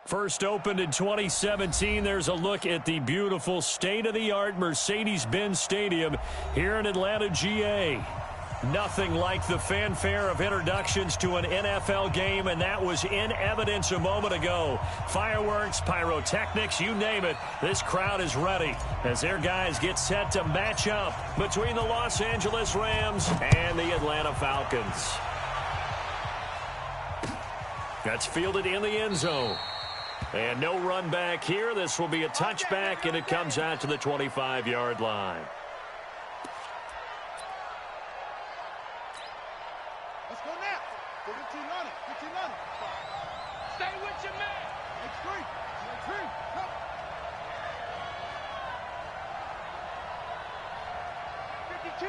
First opened in 2017, there's a look at the beautiful state-of-the-art Mercedes-Benz Stadium here in Atlanta, GA. Nothing like the fanfare of introductions to an NFL game, and that was in evidence a moment ago. Fireworks, pyrotechnics, you name it. This crowd is ready as their guys get set to match up between the Los Angeles Rams and the Atlanta Falcons. That's fielded in the end zone. And no run back here. This will be a touchback, and it comes out to the 25-yard line. Let's go now. Put your team on it. Put your team on it. Stay with your man. Make three. Make three. Come. 52.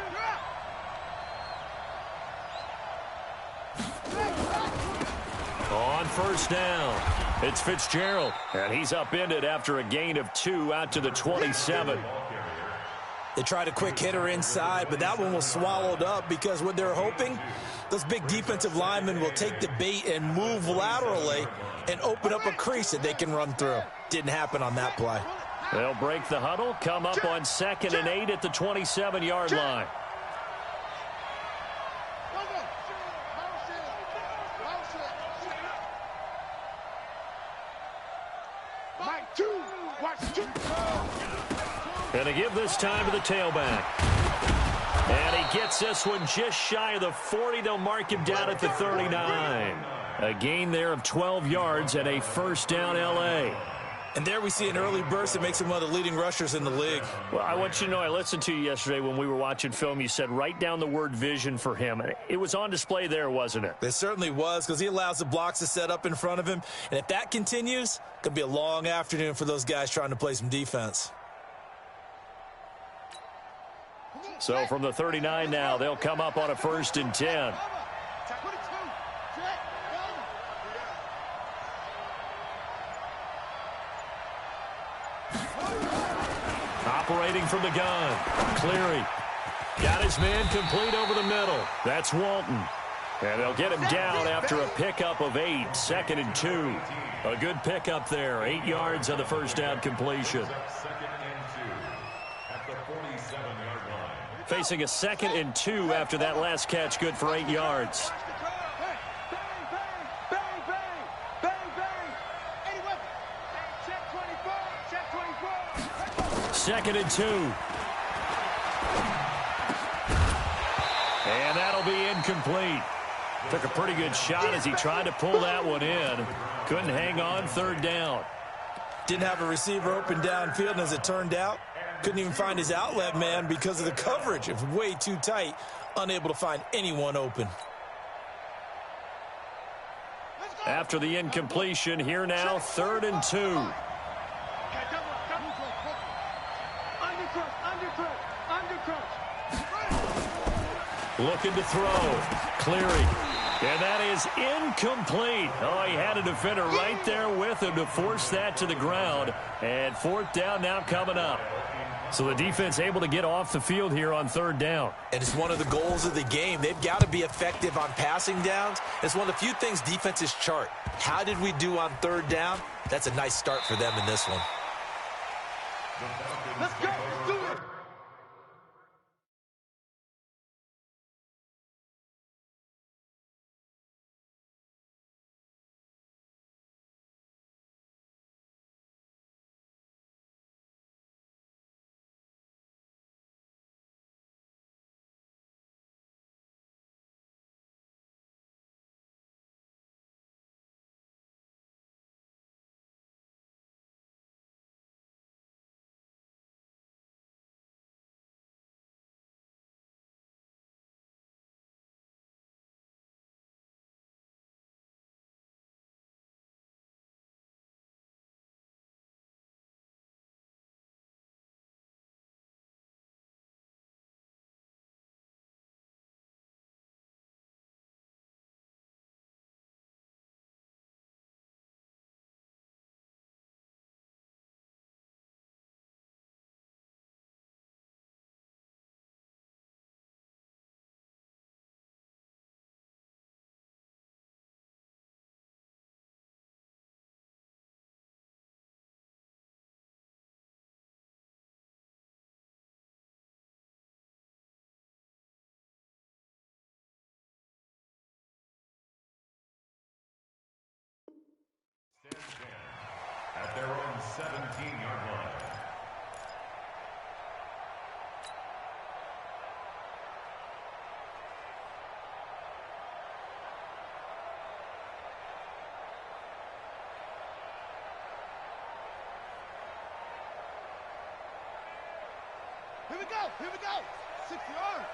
On first down, it's Fitzgerald, and he's upended after a gain of 2 out to the 27. They tried a quick hitter inside, but that one was swallowed up because what they're hoping, those big defensive linemen will take the bait and move laterally and open up a crease that they can run through. Didn't happen on that play. They'll break the huddle, come up on 2nd and 8 at the 27-yard line. And a give this time to the tailback. And he gets this one just shy of the 40. They'll mark him down at the 39. A gain there of 12 yards and a first down L.A. And there we see an early burst that makes him one of the leading rushers in the league. Well, I want you to know, I listened to you yesterday when we were watching film. You said write down the word vision for him. It was on display there, wasn't it? It certainly was, because he allows the blocks to set up in front of him. And if that continues, it could be a long afternoon for those guys trying to play some defense. So from the 39 now, they'll come up on a 1st and 10. Operating from the gun, Cleary. Got his man complete over the middle. That's Walton. And they'll get him down after a pickup of 8, 2nd and 2. A good pickup there, 8 yards on the first down completion. Facing a 2nd and 2 after that last catch, good for 8 yards. Second and 2. And that'll be incomplete. Took a pretty good shot as he tried to pull that one in. Couldn't hang on, 3rd down. Didn't have a receiver open downfield, and as it turned out, couldn't even find his outlet man because of the coverage. It was way too tight, unable to find anyone open. After the incompletion, here now, 3rd and 2. Looking to throw. Cleary. And that is incomplete. Oh, he had a defender right there with him to force that to the ground. And 4th down now coming up. So the defense able to get off the field here on 3rd down. And it's one of the goals of the game. They've got to be effective on passing downs. It's one of the few things defenses chart. How did we do on 3rd down? That's a nice start for them in this one. Let's go. at their own 17-yard line. Here we go, here we go. 60 yards,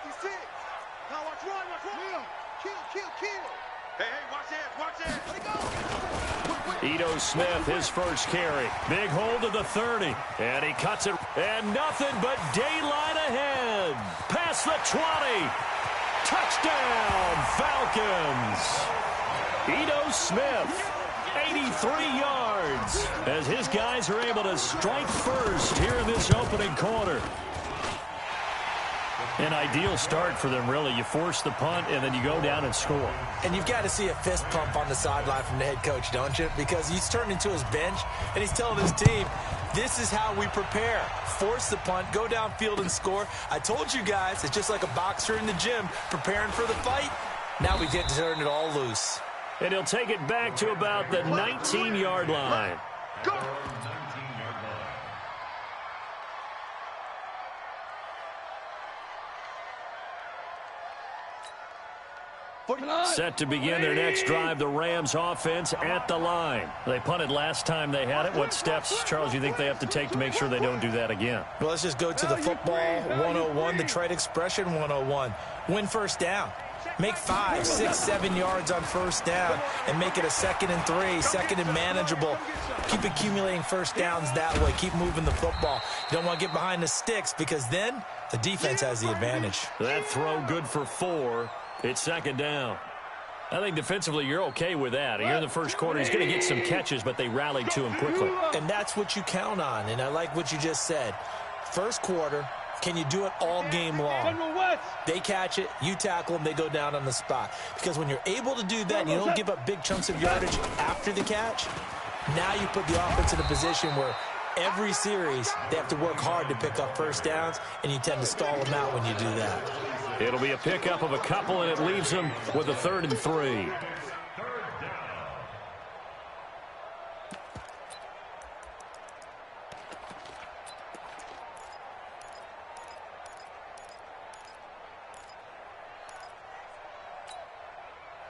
56. Now watch one, kill. Hey, watch that. Let it go. Ito Smith, his first carry. Big hold of the 30. And he cuts it. And nothing but daylight ahead. Past the 20. Touchdown, Falcons. Ito Smith, 83 yards. As his guys are able to strike first here in this opening quarter. An ideal start for them, really. You force the punt, and then you go down and score. And you've got to see a fist pump on the sideline from the head coach, don't you? Because he's turning to his bench, and he's telling his team, this is how we prepare. Force the punt, go downfield and score. I told you guys, it's just like a boxer in the gym preparing for the fight. Now we get to turn it all loose. And he'll take it back to about the 19-yard line. Go. Set to begin their next drive, the Rams offense at the line. They punted last time they had it. What steps, Charles, you think they have to take to make sure they don't do that again? Well, let's just go to the football 101, the trade expression 101. Win first down. Make 5, 6, 7 yards on first down and make it a 2nd and 3, 2nd and manageable. Keep accumulating first downs that way. Keep moving the football. You don't want to get behind the sticks because then the defense has the advantage. That throw good for 4. It's 2nd down. I think defensively you're okay with that. Here in the first quarter, he's going to get some catches, but they rallied to him quickly. And that's what you count on, and I like what you just said. First quarter, can you do it all game long? They catch it, you tackle them, they go down on the spot. Because when you're able to do that and you don't give up big chunks of yardage after the catch, now you put the offense in a position where every series they have to work hard to pick up first downs, and you tend to stall them out when you do that. It'll be a pickup of a couple, and it leaves them with a 3rd and 3.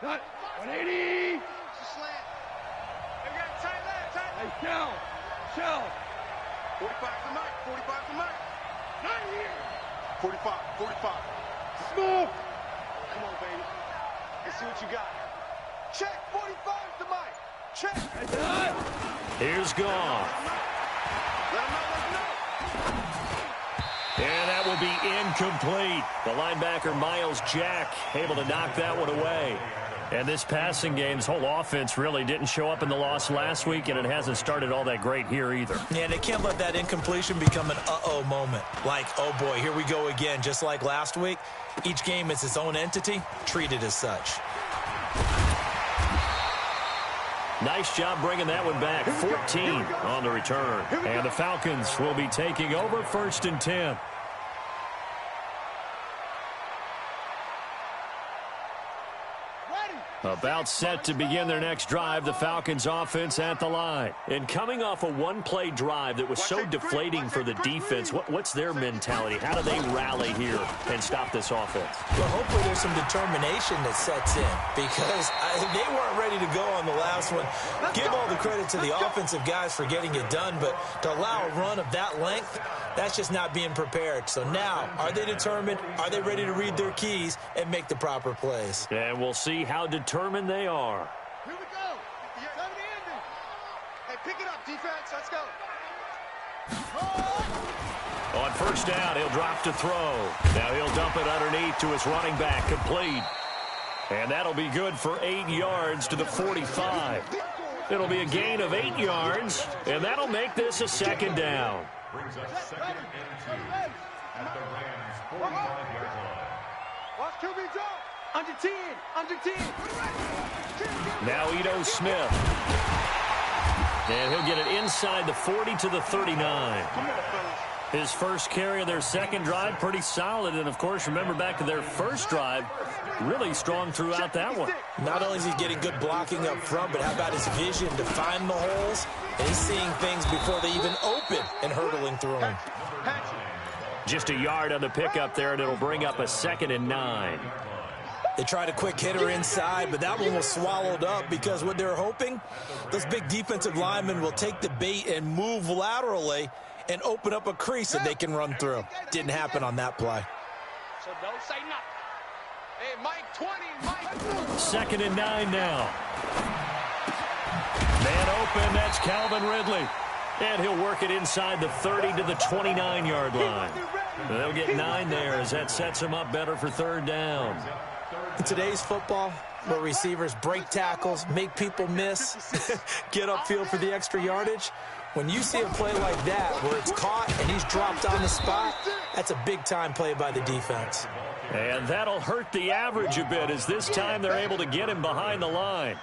Got 180. Slant. Hey, we got tight left. Hey, shell. 45 to Mike. 45 to Mike. Not here. 45. Smoot. Come on, baby. Let's see what you got. Check. 45 to Mike. Check. Here's Goff. Let him know. And that will be incomplete. The linebacker, Miles Jack, able to knock that one away. And this passing game, this whole offense really didn't show up in the loss last week, and it hasn't started all that great here either. Yeah, they can't let that incompletion become an uh-oh moment. Like, oh boy, here we go again, just like last week. Each game is its own entity, treated as such. Nice job bringing that one back. 14 on the return. And the Falcons will be taking over 1st and 10. About set to begin their next drive, the Falcons offense at the line. And coming off a one-play drive that was so deflating for the defense, what's their mentality? How do they rally here and stop this offense? Well, hopefully there's some determination that sets in because they weren't ready to go on the last one. Give all the credit to the offensive guys for getting it done, but to allow a run of that length, that's just not being prepared. So now, are they determined? Are they ready to read their keys and make the proper plays? And we'll see how determined they are. Here we go. Hey, pick it up, defense. Let's go. On first down, he'll drop to throw. Now he'll dump it underneath to his running back, complete. And that'll be good for 8 yards to the 45. It'll be a gain of 8 yards, and that'll make this a 2nd down. Brings us 2nd and 2 at the Rams' 45-yard line. Watch QB jump. Under 10. Now Ito Smith. And he'll get it inside the 40 to the 39. His first carry of their second drive, pretty solid. And, of course, remember back to their first drive, really strong throughout that one. Not only is he getting good blocking up front, but how about his vision to find the holes? And he's seeing things before they even open and hurdling through them. Just a yard on the pickup there, and it'll bring up a 2nd and 9. They tried a quick hitter inside, but that one was swallowed up because what they're hoping, those big defensive linemen will take the bait and move laterally and open up a crease that they can run through. Didn't happen on that play. So don't say nothing. Hey, Mike, 20, Mike. 2nd and 9 now. Man open, that's Calvin Ridley. And he'll work it inside the 30 to the 29-yard line. They'll get 9 there as that sets him up better for 3rd down. In today's football, where receivers break tackles, make people miss, get upfield for the extra yardage, when you see a play like that where it's caught and he's dropped on the spot, that's a big-time play by the defense. And that'll hurt the average a bit as this time they're able to get him behind the line.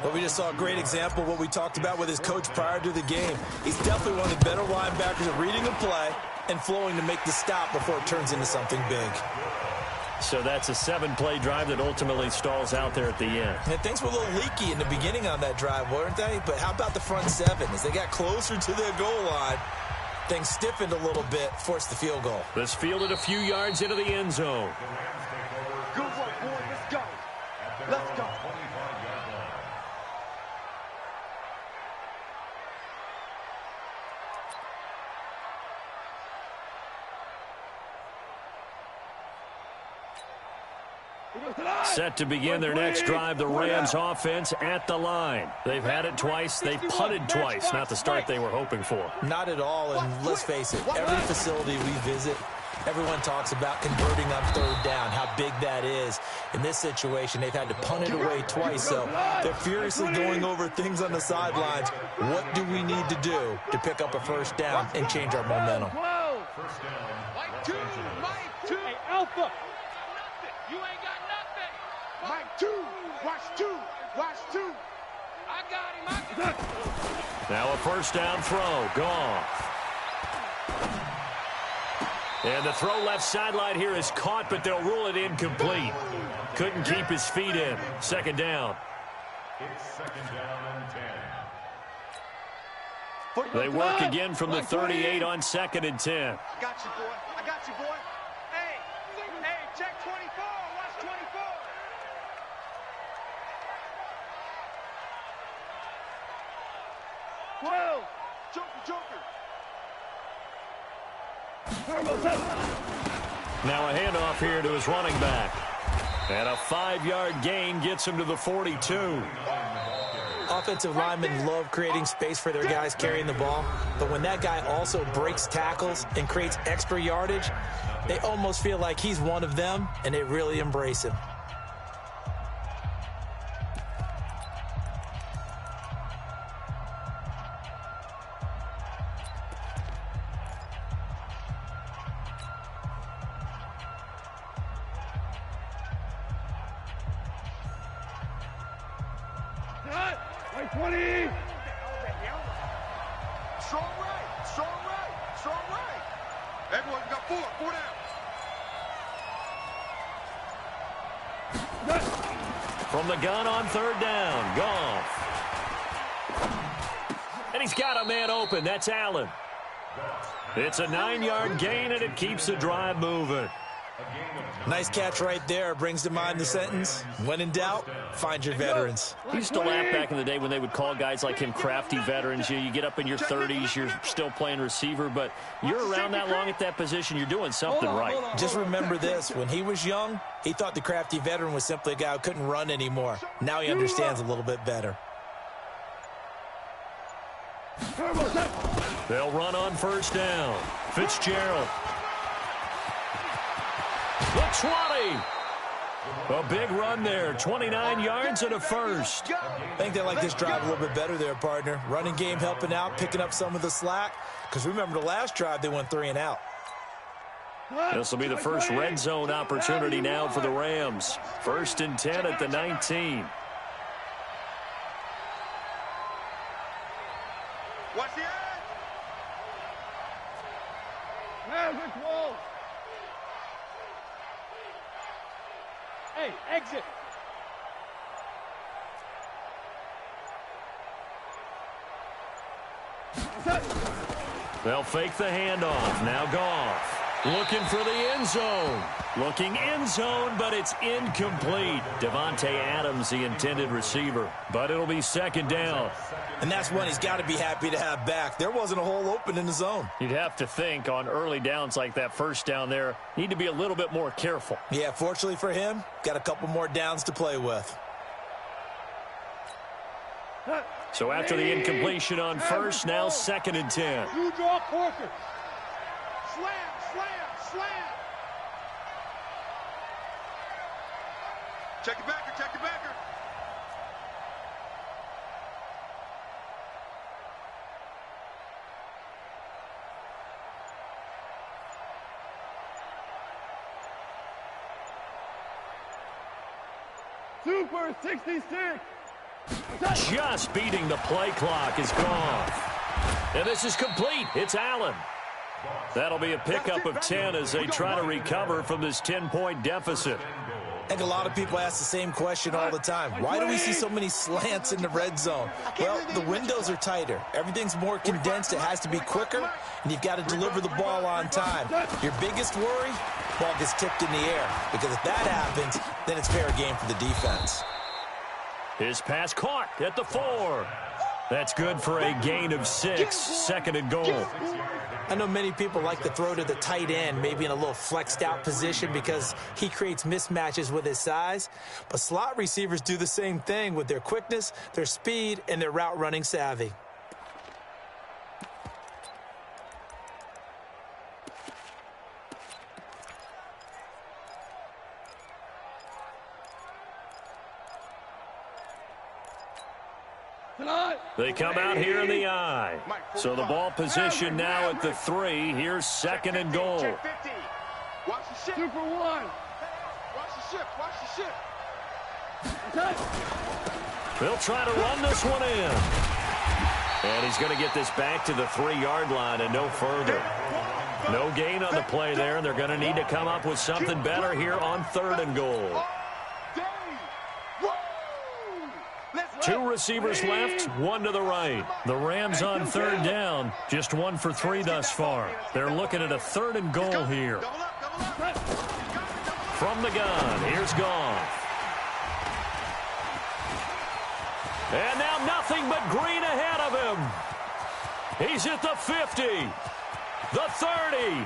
Well, we just saw a great example of what we talked about with his coach prior to the game. He's definitely one of the better linebackers at reading a play and flowing to make the stop before it turns into something big. So that's a 7-play drive that ultimately stalls out there at the end. And things were a little leaky in the beginning on that drive, weren't they? But how about the front 7? As they got closer to their goal line, things stiffened a little bit, forced the field goal. This fielded a few yards into the end zone. Good work, boy. Let's go. Let's go. Set to begin their next drive, the Rams offense at the line. They've had it twice. They've punted twice. Not the start they were hoping for. Not at all, and let's face it, every facility we visit, everyone talks about converting on 3rd down, how big that is. In this situation, they've had to punt it away twice, so they're furiously going over things on the sidelines. What do we need to do to pick up a 1st down and change our momentum? Mike 2, Mike 2. Hey, Alpha. You ain't got nothing. Mike 2, watch 2, watch 2. I got him, Now a 1st down throw, Goff. And the throw left sideline here is caught, but they'll rule it incomplete. Couldn't keep his feet in. 2nd down. It's 2nd down and 10. They work again from the 38 on 2nd and 10. I got you, boy. I got you, boy. Hey, check 24. Watch 24. Whoa, Joker. Now a handoff here to his running back. And a 5-yard gain gets him to the 42. Offensive linemen love creating space for their guys carrying the ball, but when that guy also breaks tackles and creates extra yardage, they almost feel like he's one of them, and they really embrace him. Right 20. Strong right. Everyone's got 4 down. From the gun on 3rd down, Goff. And he's got a man open. That's Allen. It's a 9-yard gain, and it keeps the drive moving. Nice catch right there. Brings to mind the sentence, when in doubt, find your veterans. He used to laugh back in the day when they would call guys like him crafty veterans. You get up in your 30s, you're still playing receiver, but you're around that long at that position, you're doing something right. Just remember this. When he was young, he thought the crafty veteran was simply a guy who couldn't run anymore. Now he understands a little bit better. They'll run on 1st down. Fitzgerald. The 20. A big run there. 29 yards and a 1st. I think they like this drive a little bit better there, partner. Running game helping out, picking up some of the slack. Because remember the last drive, they went 3 and out. This will be the first red zone opportunity now for the Rams. 1st and 10 at the 19. Watch the edge. Hey, exit. They'll fake the handoff. Now Goff. Looking for the end zone. Looking end zone, but it's incomplete. Davante Adams, the intended receiver. But it'll be second down. And that's one he's got to be happy to have back. There wasn't a hole open in the zone. You'd have to think on early downs like that first down there, need to be a little bit more careful. Yeah, fortunately for him, got a couple more downs to play with. So after the incompletion on first, now 2nd and 10. You draw Corker. Slam, slam, slam. Check your backer, check your backer. Super 66. Just beating the play clock is gone. And this is complete. It's Allen. That'll be a pickup of 10 as they try to recover from this 10-point deficit. I think a lot of people ask the same question all the time. Why do we see so many slants in the red zone? Well, the windows are tighter. Everything's more condensed. It has to be quicker, and you've got to deliver the ball on time. Your biggest worry, ball gets tipped in the air, because if that happens, then it's fair game for the defense. His pass caught at the 4. That's good for a gain of 6. 2nd and goal. I know many people like to throw to the tight end, maybe in a little flexed out position because he creates mismatches with his size. But slot receivers do the same thing with their quickness, their speed, and their route running savvy. They come out here in the I. So the ball position now at the 3. Here's 2nd and goal. Watch the ship. Super 1. Watch the ship. Watch the ship. They'll try to run this one in. And he's going to get this back to the 3-yard line and no further. No gain on the play there, and they're going to need to come up with something better here on 3rd and goal. 2 receivers left, 1 to the right. The Rams on 3rd down, just 1 for 3 thus far. They're looking at a 3rd and goal here. From the gun, here's Goff. And now nothing but green ahead of him. He's at the 50, the 30,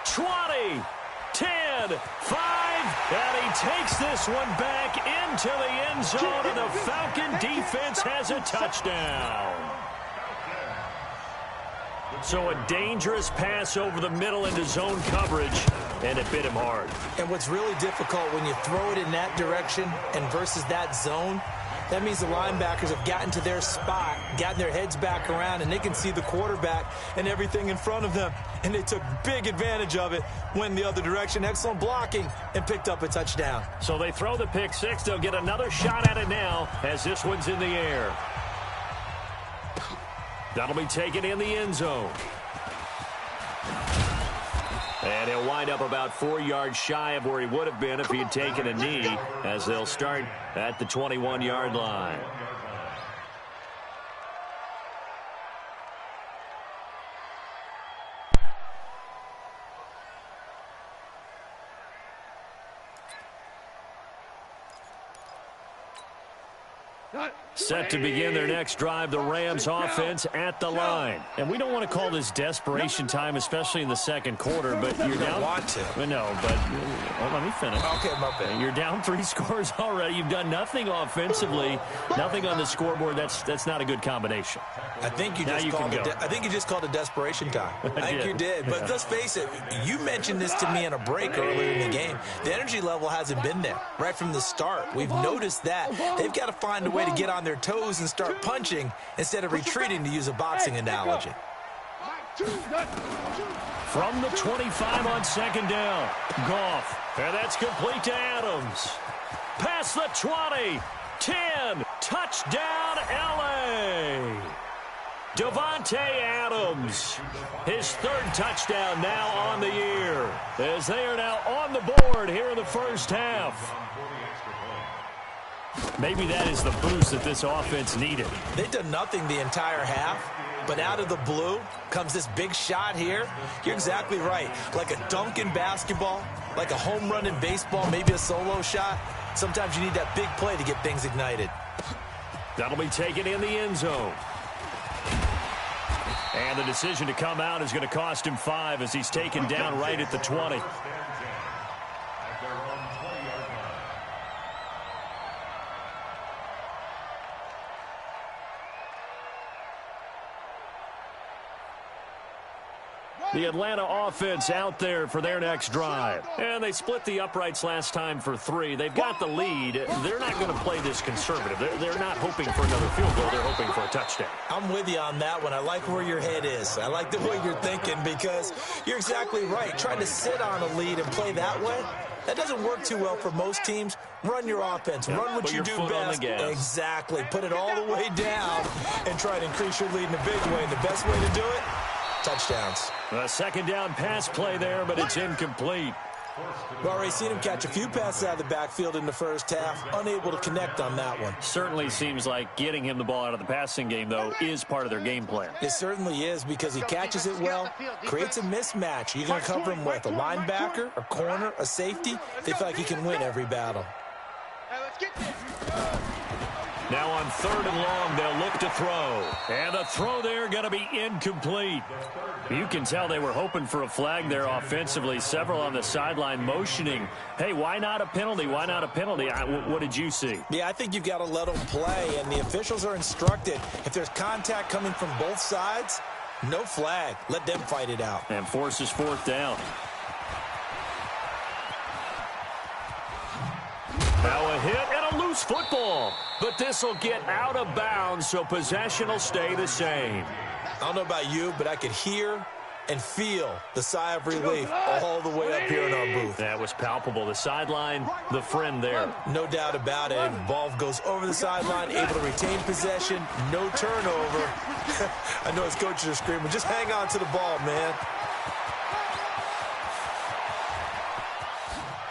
20, 10, 5, and he takes this one back into the end zone, and the Falcon defense has a touchdown. So a dangerous pass over the middle into zone coverage, and it bit him hard. And what's really difficult when you throw it in that direction and versus that zone, that means the linebackers have gotten to their spot, gotten their heads back around, and they can see the quarterback and everything in front of them. And they took big advantage of it, went the other direction, excellent blocking, and picked up a touchdown. So they throw the pick 6. They'll get another shot at it now as this one's in the air. That'll be taken in the end zone. And he'll wind up about 4 yards shy of where he would have been if he had taken a knee, as they'll start at the 21-yard line. Set to begin their next drive, the Rams offense at the line. And we don't want to call this desperation time, especially in the second quarter, but you're down. Don't want to. No, but let me finish. Okay, my bad. You're down 3 scores already. You've done nothing offensively, nothing on the scoreboard. That's not a good combination. I think you just called it desperation time. I think you did. But let's face it, you mentioned this to me in a break earlier in the game. The energy level hasn't been there right from the start. We've noticed that. They've got to find a way to get on their toes and start punching instead of retreating, to use a boxing analogy. From the 25 on 2nd down, Goff. And that's complete to Adams. Past the 20, 10, touchdown LA. Davante Adams, his 3rd touchdown now on the year, as they are now on the board here in the first half. Maybe that is the boost that this offense needed. They've done nothing the entire half, but out of the blue comes this big shot here. You're exactly right. Like a dunk in basketball, like a home run in baseball, maybe a solo shot. Sometimes you need that big play to get things ignited. That'll be taken in the end zone. And the decision to come out is going to cost him 5 as he's taken down right at the 20. The Atlanta offense out there for their next drive. And they split the uprights last time for 3. They've got the lead. They're not going to play this conservative. They're not hoping for another field goal. They're hoping for a touchdown. I'm with you on that one. I like where your head is. I like the way you're thinking because you're exactly right. Trying to sit on a lead and play that way, that doesn't work too well for most teams. Run your offense. Run what you do best. Exactly. Put it all the way down and try to increase your lead in a big way. And the best way to do it, touchdowns. A second down pass play there, but it's incomplete. We've already seen him catch a few passes out of the backfield in the first half, unable to connect on that one. Certainly seems like getting him the ball out of the passing game, though, is part of their game plan. It certainly is because he catches it well, creates a mismatch. You're going to cover him with a linebacker, a corner, a safety. They feel like he can win every battle. Now on 3rd and long, they'll look to throw. And the throw there going to be incomplete. You can tell they were hoping for a flag there offensively. Several on the sideline motioning. Hey, why not a penalty? Why not a penalty? What did you see? Yeah, I think you've got to let them play, and the officials are instructed. If there's contact coming from both sides, no flag. Let them fight it out. And forces 4th down. Now a hit and a loose football. But this will get out of bounds, so possession will stay the same. I don't know about you, but I could hear and feel the sigh of relief all the way up here in our booth. That was palpable. The sideline, the friend there. No doubt about it. Ball goes over the sideline, able to retain possession, no turnover. I know his coaches are screaming, just hang on to the ball, man.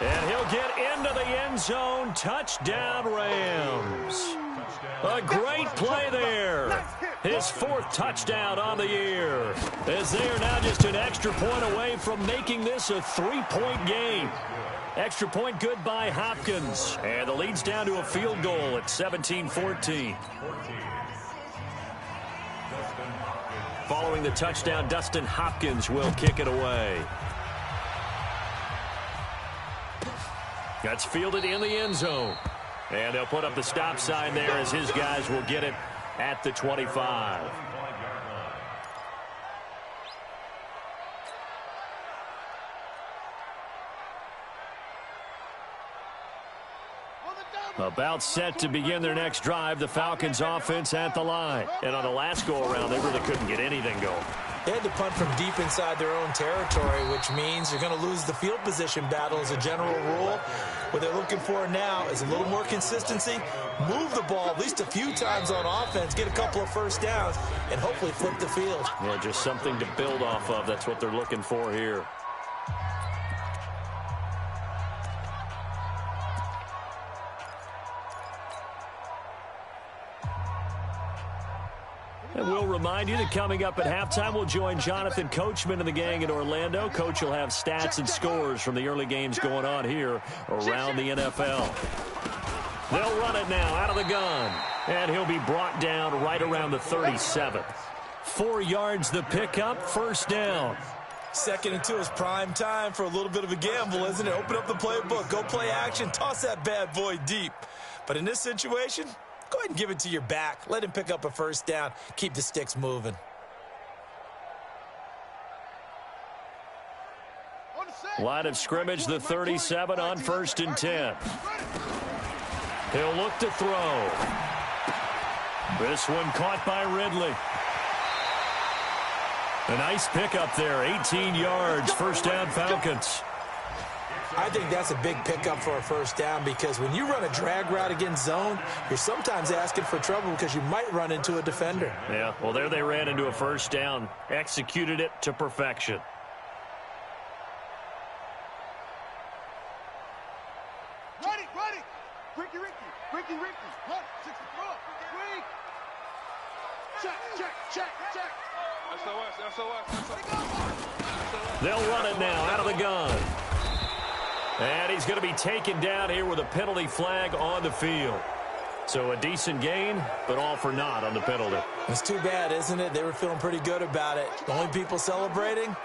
And he'll get into the end zone. Touchdown, Rams. A great play there. His 4th touchdown on the year. As they are now just an extra point away from making this a 3-point game. Extra point good by Hopkins. And the lead's down to a field goal at 17-14. Following the touchdown, Dustin Hopkins will kick it away. That's fielded in the end zone. And they'll put up the stop sign there as his guys will get it at the 25. About set to begin their next drive, the Falcons offense at the line. And on the last go-around, they really couldn't get anything going. They had to punt from deep inside their own territory, which means you're going to lose the field position battle as a general rule. What they're looking for now is a little more consistency, move the ball at least a few times on offense, get a couple of first downs, and hopefully flip the field. Yeah, just something to build off of. That's what they're looking for here. And we'll remind you that coming up at halftime, we'll join Jonathan Coachman and the gang in Orlando. Coach will have stats and scores from the early games going on here around the NFL. They'll run it now out of the gun. And he'll be brought down right around the 37. 4 yards the pickup, 1st down. 2nd and 2 is prime time for a little bit of a gamble, isn't it? Open up the playbook, go play action, toss that bad boy deep. But in this situation, go ahead and give it to your back. Let him pick up a 1st down. Keep the sticks moving. Line of scrimmage, the 37 on 1st and 10. He'll look to throw. This one caught by Ridley. A nice pickup there, 18 yards, 1st down Falcons. I think that's a big pickup for a 1st down because when you run a drag route against zone, you're sometimes asking for trouble because you might run into a defender. Yeah, well, there they ran into a 1st down, executed it to perfection. Ricky. Check. SOS. They'll run it now out of the gun. And he's going to be taken down here with a penalty flag on the field. So a decent gain, but all for naught on the penalty. It's too bad, isn't it? They were feeling pretty good about it. The only people celebrating,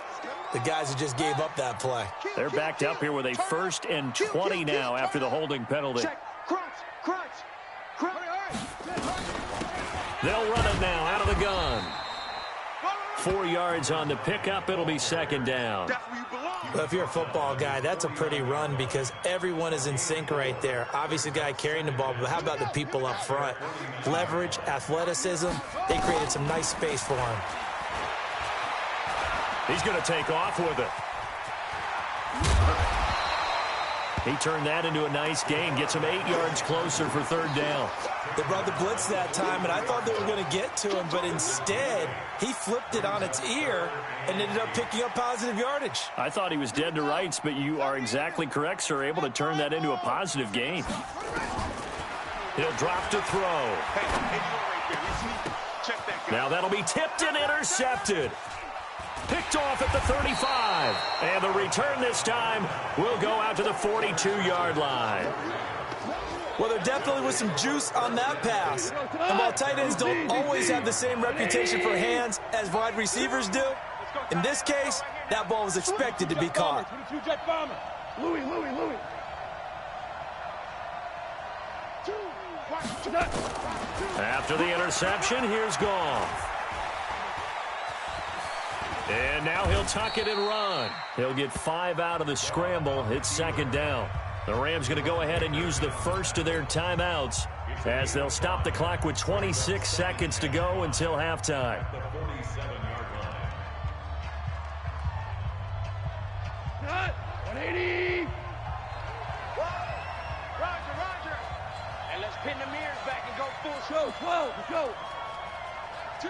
the guys who just gave up that play. They're backed up here with a 1st and 20 now after the holding penalty. Crunch. They'll run it now out of the gun. 4 yards on the pickup. It'll be 2nd down. Well, if you're a football guy, that's a pretty run because everyone is in sync right there. Obviously, the guy carrying the ball, but how about the people up front? Leverage, athleticism, they created some nice space for him. He's going to take off with it. He turned that into a nice gain, gets him 8 yards closer for 3rd down. They brought the blitz that time, and I thought they were going to get to him, but instead, he flipped it on its ear and ended up picking up positive yardage. I thought he was dead to rights, but you are exactly correct, sir, able to turn that into a positive gain. He'll drop to throw. Now that'll be tipped and intercepted. Picked off at the 35. And the return this time will go out to the 42-yard line. Well, there definitely was some juice on that pass. And while tight ends don't always have the same reputation for hands as wide receivers do, in this case, that ball was expected to be caught. Louis. After the interception, here's Goff. And now he'll tuck it and run. He'll get 5 out of the scramble. It's 2nd down. The Rams going to go ahead and use the first of their timeouts as they'll stop the clock with 26 seconds to go until halftime. Cut. 180. Roger. And let's pin the mirrors back and go full show. 12. Let's go. 2.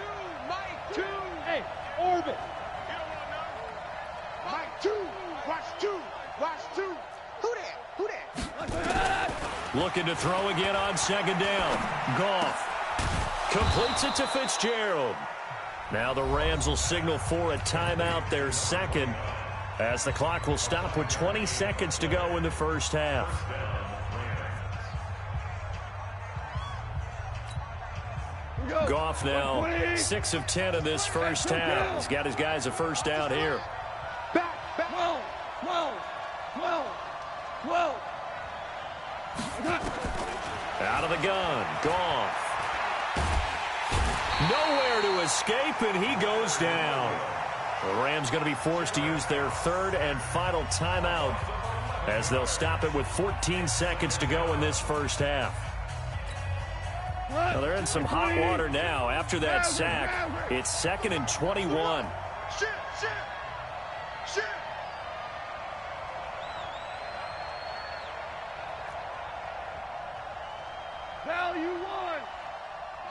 Mike. 2. Hey, orbit. Mike 2. Watch 2. Who that? Looking to throw again on 2nd down. Goff completes it to Fitzgerald. Now the Rams will signal for a timeout, their 2nd, as the clock will stop with 20 seconds to go in the first half. Goff now 6 of 10 in this first half. He's got his guys a first down here. Back. 12. Out of the gun. Goff. Nowhere to escape, and he goes down. The Rams going to be forced to use their 3rd and final timeout as they'll stop it with 14 seconds to go in this first half. Well, they're in some hot water now. After that sack, it's 2nd and 21. Shit. Value 1.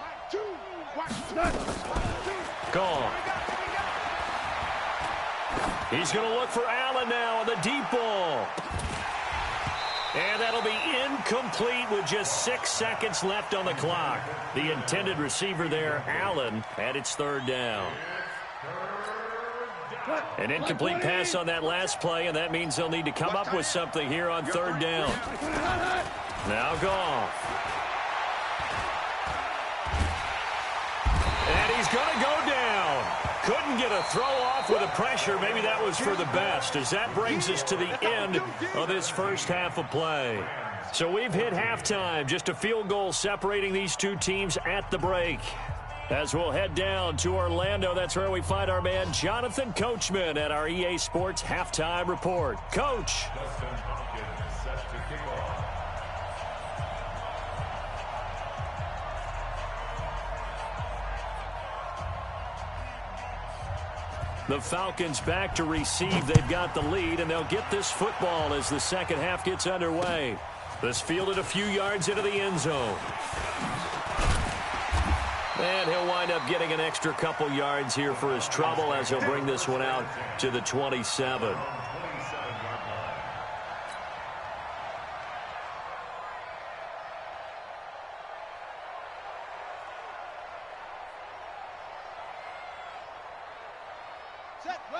Mike 2. Watch 2. Gone. He's going to look for Allen now on the deep ball. And that'll be incomplete with just 6 seconds left on the clock. The intended receiver there, Allen, at its 3rd down. An incomplete pass on that last play, and that means they'll need to come up with something here on 3rd down. Now Goff. And he's going to go down. Couldn't get a throw off with the pressure. Maybe that was for the best, as that brings us to the end of this first half of play. So we've hit halftime. Just a field goal separating these two teams at the break. As we'll head down to Orlando, that's where we find our man Jonathan Coachman at our EA Sports Halftime Report. Coach. The Falcons back to receive. They've got the lead, and they'll get this football as the second half gets underway. This fielded a few yards into the end zone. And he'll wind up getting an extra couple yards here for his trouble as he'll bring this one out to the 27.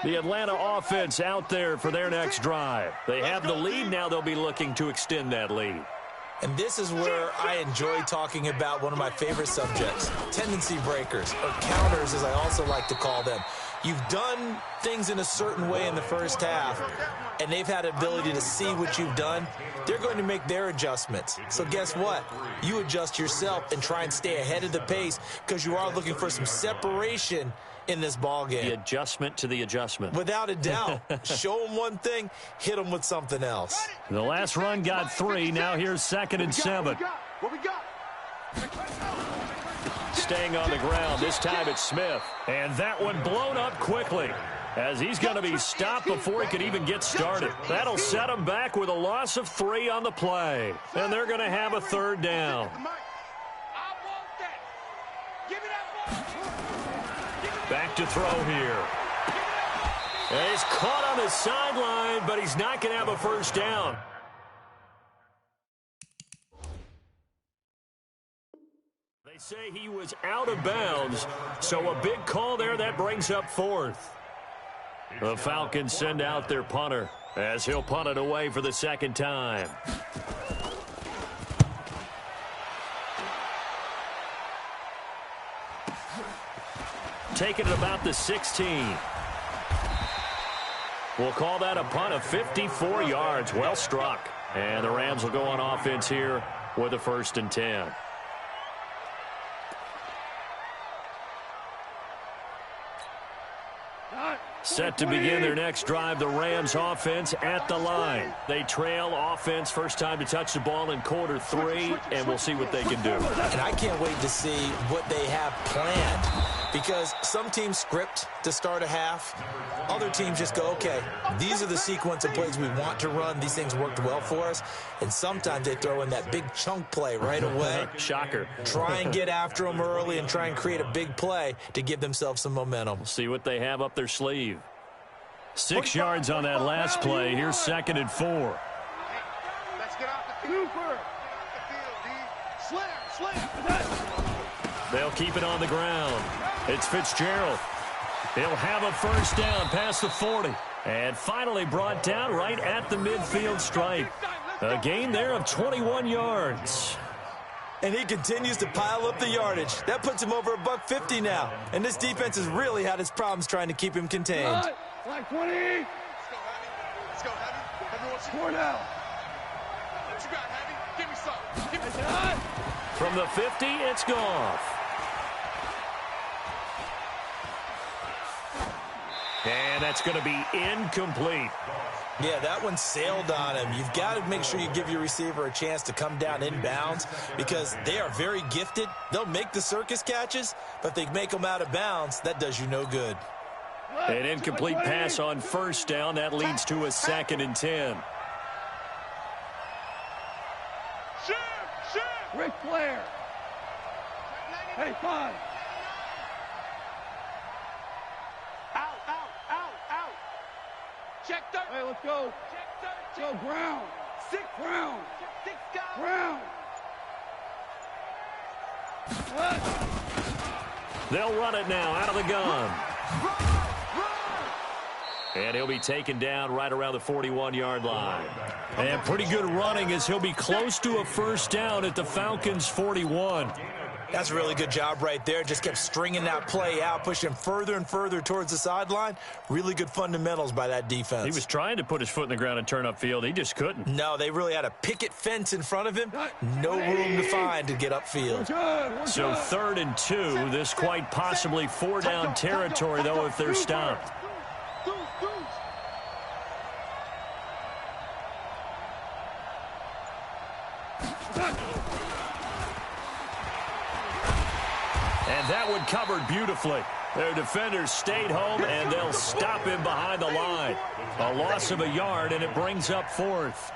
The Atlanta offense out there for their next drive. They have the lead. Now they'll be looking to extend that lead. And this is where I enjoy talking about one of my favorite subjects, tendency breakers, or counters as I also like to call them. You've done things in a certain way in the first half, and they've had the ability to see what you've done. They're going to make their adjustments. So guess what? You adjust yourself and try and stay ahead of the pace because you are looking for some separation in this ball game. The adjustment to the adjustment. Without a doubt. Show them one thing, hit them with something else. The last run got 3. Now here's 2nd and 7. What we got? Staying on the ground. This time it's Smith. And that one blown up quickly as he's going to be stopped before he could even get started. That'll set him back with a loss of 3 on the play. And they're going to have a 3rd down. Back to throw here. And he's caught on the sideline, but he's not going to have a 1st down. They say he was out of bounds, so a big call there. That brings up 4th. The Falcons send out their punter as he'll punt it away for the 2nd time. Taking it about the 16. We'll call that a punt of 54 yards. Well struck. And the Rams will go on offense here with a 1st and 10. Set to begin their next drive, the Rams offense at the line. They trail offense, first time to touch the ball in quarter 3, and we'll see what they can do. And I can't wait to see what they have planned, because some teams script to start a half. Other teams just go, okay, these are the sequence of plays we want to run. These things worked well for us. And sometimes they throw in that big chunk play right away. Shocker. Try and get after them early and try and create a big play to give themselves some momentum. We'll see what they have up their sleeve. 6 yards on that last play. Here's 2nd and 4. Let's get off the field. Slam. They'll keep it on the ground. It's Fitzgerald. He'll have a 1st down past the 40. And finally brought down right at the midfield stripe. A gain there of 21 yards. And he continues to pile up the yardage. That puts him over $150 now. And this defense has really had its problems trying to keep him contained. Like 20. Let's go, Heavy. Everyone score now. What you got, Heavy? Give me some. Give me some. From the 50, it's Goff. And that's going to be incomplete. Yeah, that one sailed on him. You've got to make sure you give your receiver a chance to come down inbounds because they are very gifted. They'll make the circus catches, but if they make them out of bounds, that does you no good. An incomplete pass on 1st down. That leads to a 2nd and 10. Ric Flair. Hey, 5. Out. Check 30. Hey, let's go. Check 30. Go, Brown. 6. Brown. 6 guys. Brown. They'll run it now out of the gun. And he'll be taken down right around the 41-yard line. And pretty good running as he'll be close to a 1st down at the Falcons' 41. That's a really good job right there. Just kept stringing that play out, pushing further and further towards the sideline. Really good fundamentals by that defense. He was trying to put his foot in the ground and turn upfield. He just couldn't. No, they really had a picket fence in front of him. No room to find to get upfield. So 3rd and 2. This quite possibly 4-down territory, though, if they're stopped. And that one covered beautifully. Their defenders stayed home, and they'll stop him behind the line. A loss of a yard, and it brings up 4th.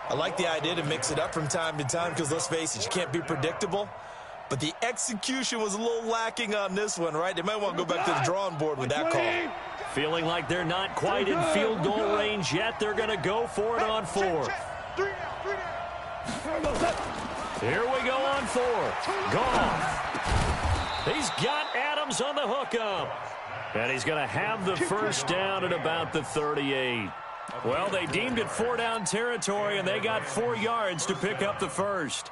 I like the idea to mix it up from time to time because, let's face it, you can't be predictable. But the execution was a little lacking on this one, right? They might want to go back to the drawing board with that call. Feeling like they're not quite in field goal range yet. They're going to go for it on 4th. Here we go on 4th. Goff. He's got Adams on the hookup. And he's going to have the first down at about the 38. Well, they deemed it 4-down territory, and they got 4 yards to pick up the first.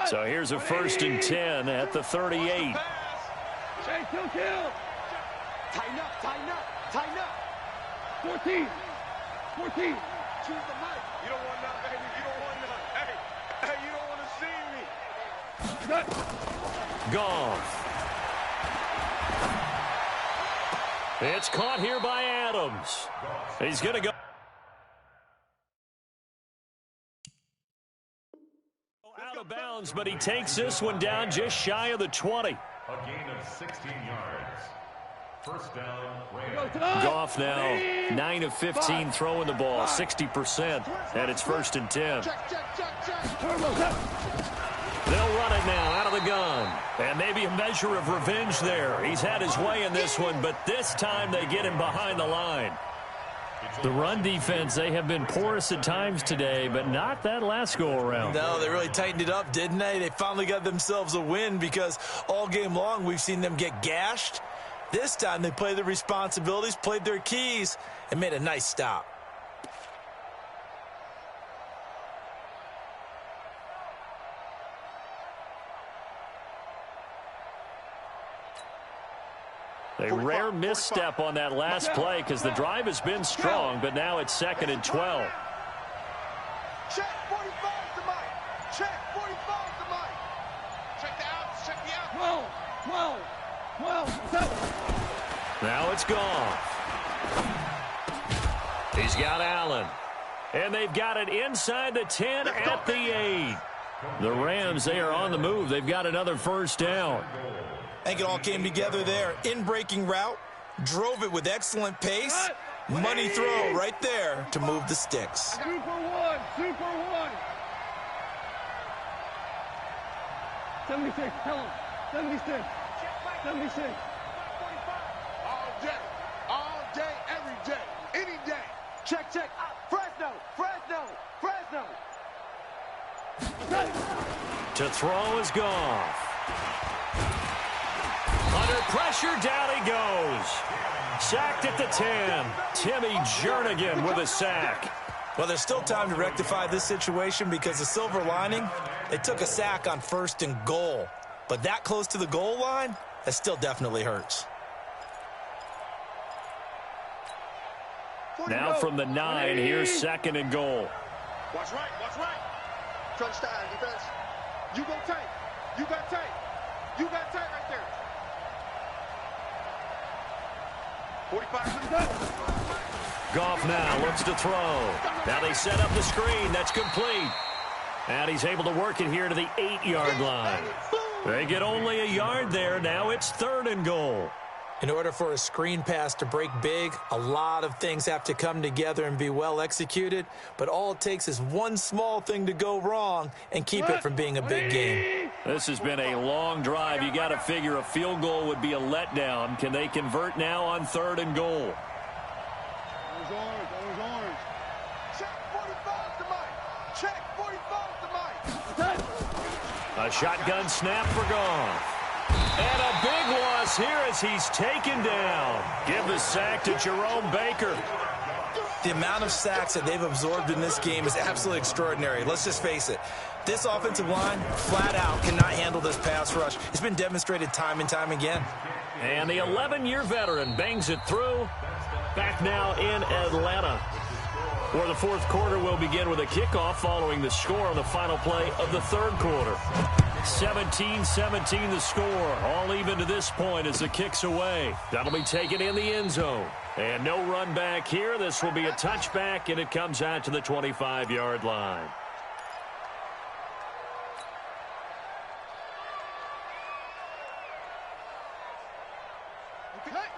So here's a 1st and 10 at the 38. Tighten up, tighten up, tighten up. 14. Choose the mic. You don't want none, baby. You don't want none. Hey, you don't want to see me. Goff. It's caught here by Adams. He's going to go out of bounds, but he takes this one down just shy of the 20. A gain of 16 yards. First down, Rams. Goff now 9 of 15 throwing the ball, 60%, and it's 1st and 10. They'll run it now out of the gun. And maybe a measure of revenge there. He's had his way in this one, but this time they get him behind the line. The run defense, they have been porous at times today, but not that last go-around. No, they really tightened it up, didn't they? They finally got themselves a win because all game long we've seen them get gashed. This time they played their responsibilities, played their keys, and made a nice stop. A rare misstep on that last play because the drive has been strong, but now it's 2nd and 12. Check 45 to Mike. Check 45 to Mike. Check the outs. Check the outs. 12. Now it's gone. He's got Allen. And they've got it inside the 10 at the 8. The Rams, they are on the move. They've got another first down. I think it all came together there. In-breaking route, drove it with excellent pace. Money throw right there to move the sticks. Super one. 76, tell him. 76. All day, every day, any day. Check. Fresno. To throw is Goff. Under pressure, down he goes. Sacked at the 10. Timmy Jernigan with a sack. Well, there's still time to rectify this situation because the silver lining, they took a sack on 1st and goal. But that close to the goal line, that still definitely hurts. Now from the 9, here's 2nd and goal. Watch right. Crunch time, defense. You go tight. You got tight right there. 45. Goff now looks to throw. Now they set up the screen. That's complete. And he's able to work it here to the 8-yard line. They get only a yard there. Now it's 3rd and goal. In order for a screen pass to break big, a lot of things have to come together and be well executed. But all it takes is one small thing to go wrong and keep it from being a big game. This has been a long drive. You got to figure a field goal would be a letdown. Can they convert now on 3rd and goal? Orange. Check 45 to Mike. Check 45 to Mike. A shotgun snap for Goff. And a big loss here as he's taken down. Give the sack to Jerome Baker. The amount of sacks that they've absorbed in this game is absolutely extraordinary. Let's just face it. This offensive line, flat out, cannot handle this pass rush. It's been demonstrated time and time again. And the 11-year veteran bangs it through. Back now in Atlanta, where the 4th quarter will begin with a kickoff following the score on the final play of the 3rd quarter. 17-17 the score. All even to this point as the kick's away. That'll be taken in the end zone. And no run back here. This will be a touchback, and it comes out to the 25-yard line.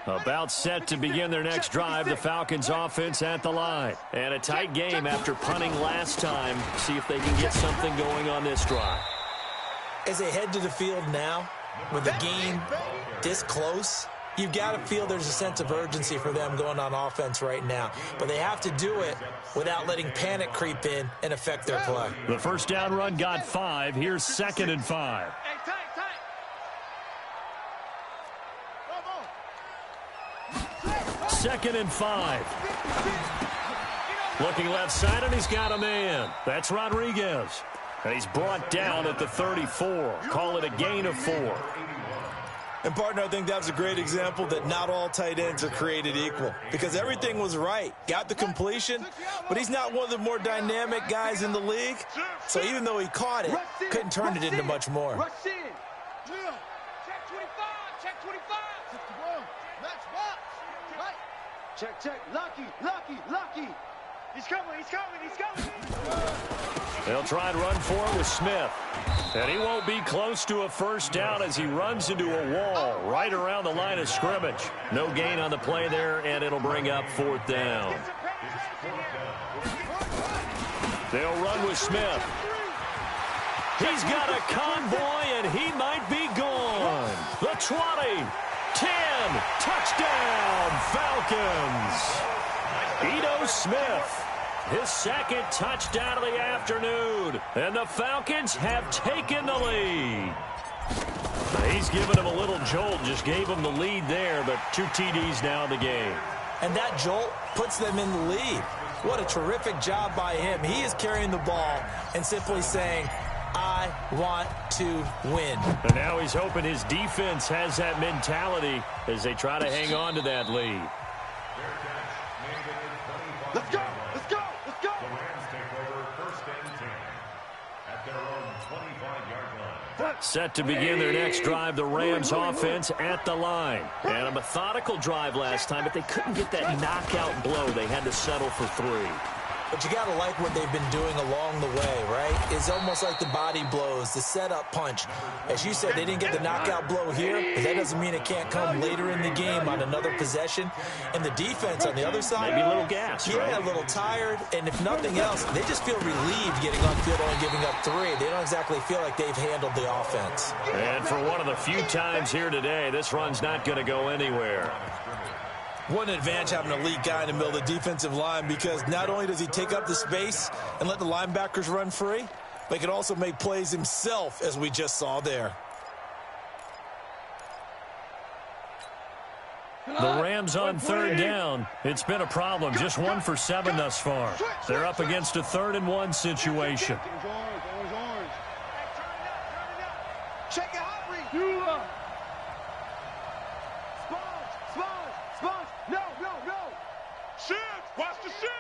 About set to begin their next drive, the Falcons offense at the line. And a tight game after punting last time. See if they can get something going on this drive. As they head to the field now, with the game this close, you've got to feel there's a sense of urgency for them going on offense right now. But they have to do it without letting panic creep in and affect their play. The first down run got 5. Here's 2nd and 5. Hey, tight. 2nd and 5. Looking left side, and he's got a man. That's Rodriguez. And he's brought down at the 34. Call it a gain of 4. And, partner, I think that's a great example that not all tight ends are created equal, because everything was right. Got the completion, but he's not one of the more dynamic guys in the league. So even though he caught it, couldn't turn it into much more. Check 25. Check 25. 61. Match box. Right. Check. Lucky. He's coming. They'll try and run for it with Smith. And he won't be close to a first down as he runs into a wall right around the line of scrimmage. No gain on the play there, and it'll bring up 4th down. They'll run with Smith. He's got a convoy, and he might be gone. The 20, 10, touchdown, Falcons. Ito Smith, his 2nd touchdown of the afternoon, and the Falcons have taken the lead. He's given him a little jolt, just gave him the lead there, but 2 TDs now in the game. And that jolt puts them in the lead. What a terrific job by him. He is carrying the ball and simply saying, I want to win. And now he's hoping his defense has that mentality as they try to hang on to that lead. Let's go. The Rams take over 1st and 10 at their own 25-yard line. Set to begin their next drive, the Rams offense at the line. And a methodical drive last time, but they couldn't get that knockout blow. They had to settle for 3. But you got to like what they've been doing along the way, right? It's almost like the body blows, the setup punch. As you said, they didn't get the knockout blow here, but that doesn't mean it can't come later in the game on another possession. And the defense on the other side, maybe a little gas, right? Yeah, a little tired. And if nothing else, they just feel relieved getting on field only giving up 3. They don't exactly feel like they've handled the offense. And for one of the few times here today, this run's not going to go anywhere. What an advantage having an elite guy in the middle of the defensive line, because not only does he take up the space and let the linebackers run free, but he can also make plays himself, as we just saw there. The Rams on 3rd down. It's been a problem. Just 1 for 7 thus far. They're up against a 3rd and 1 situation. Check it out, Reed. Sponge. No. Shift. Watch the shift.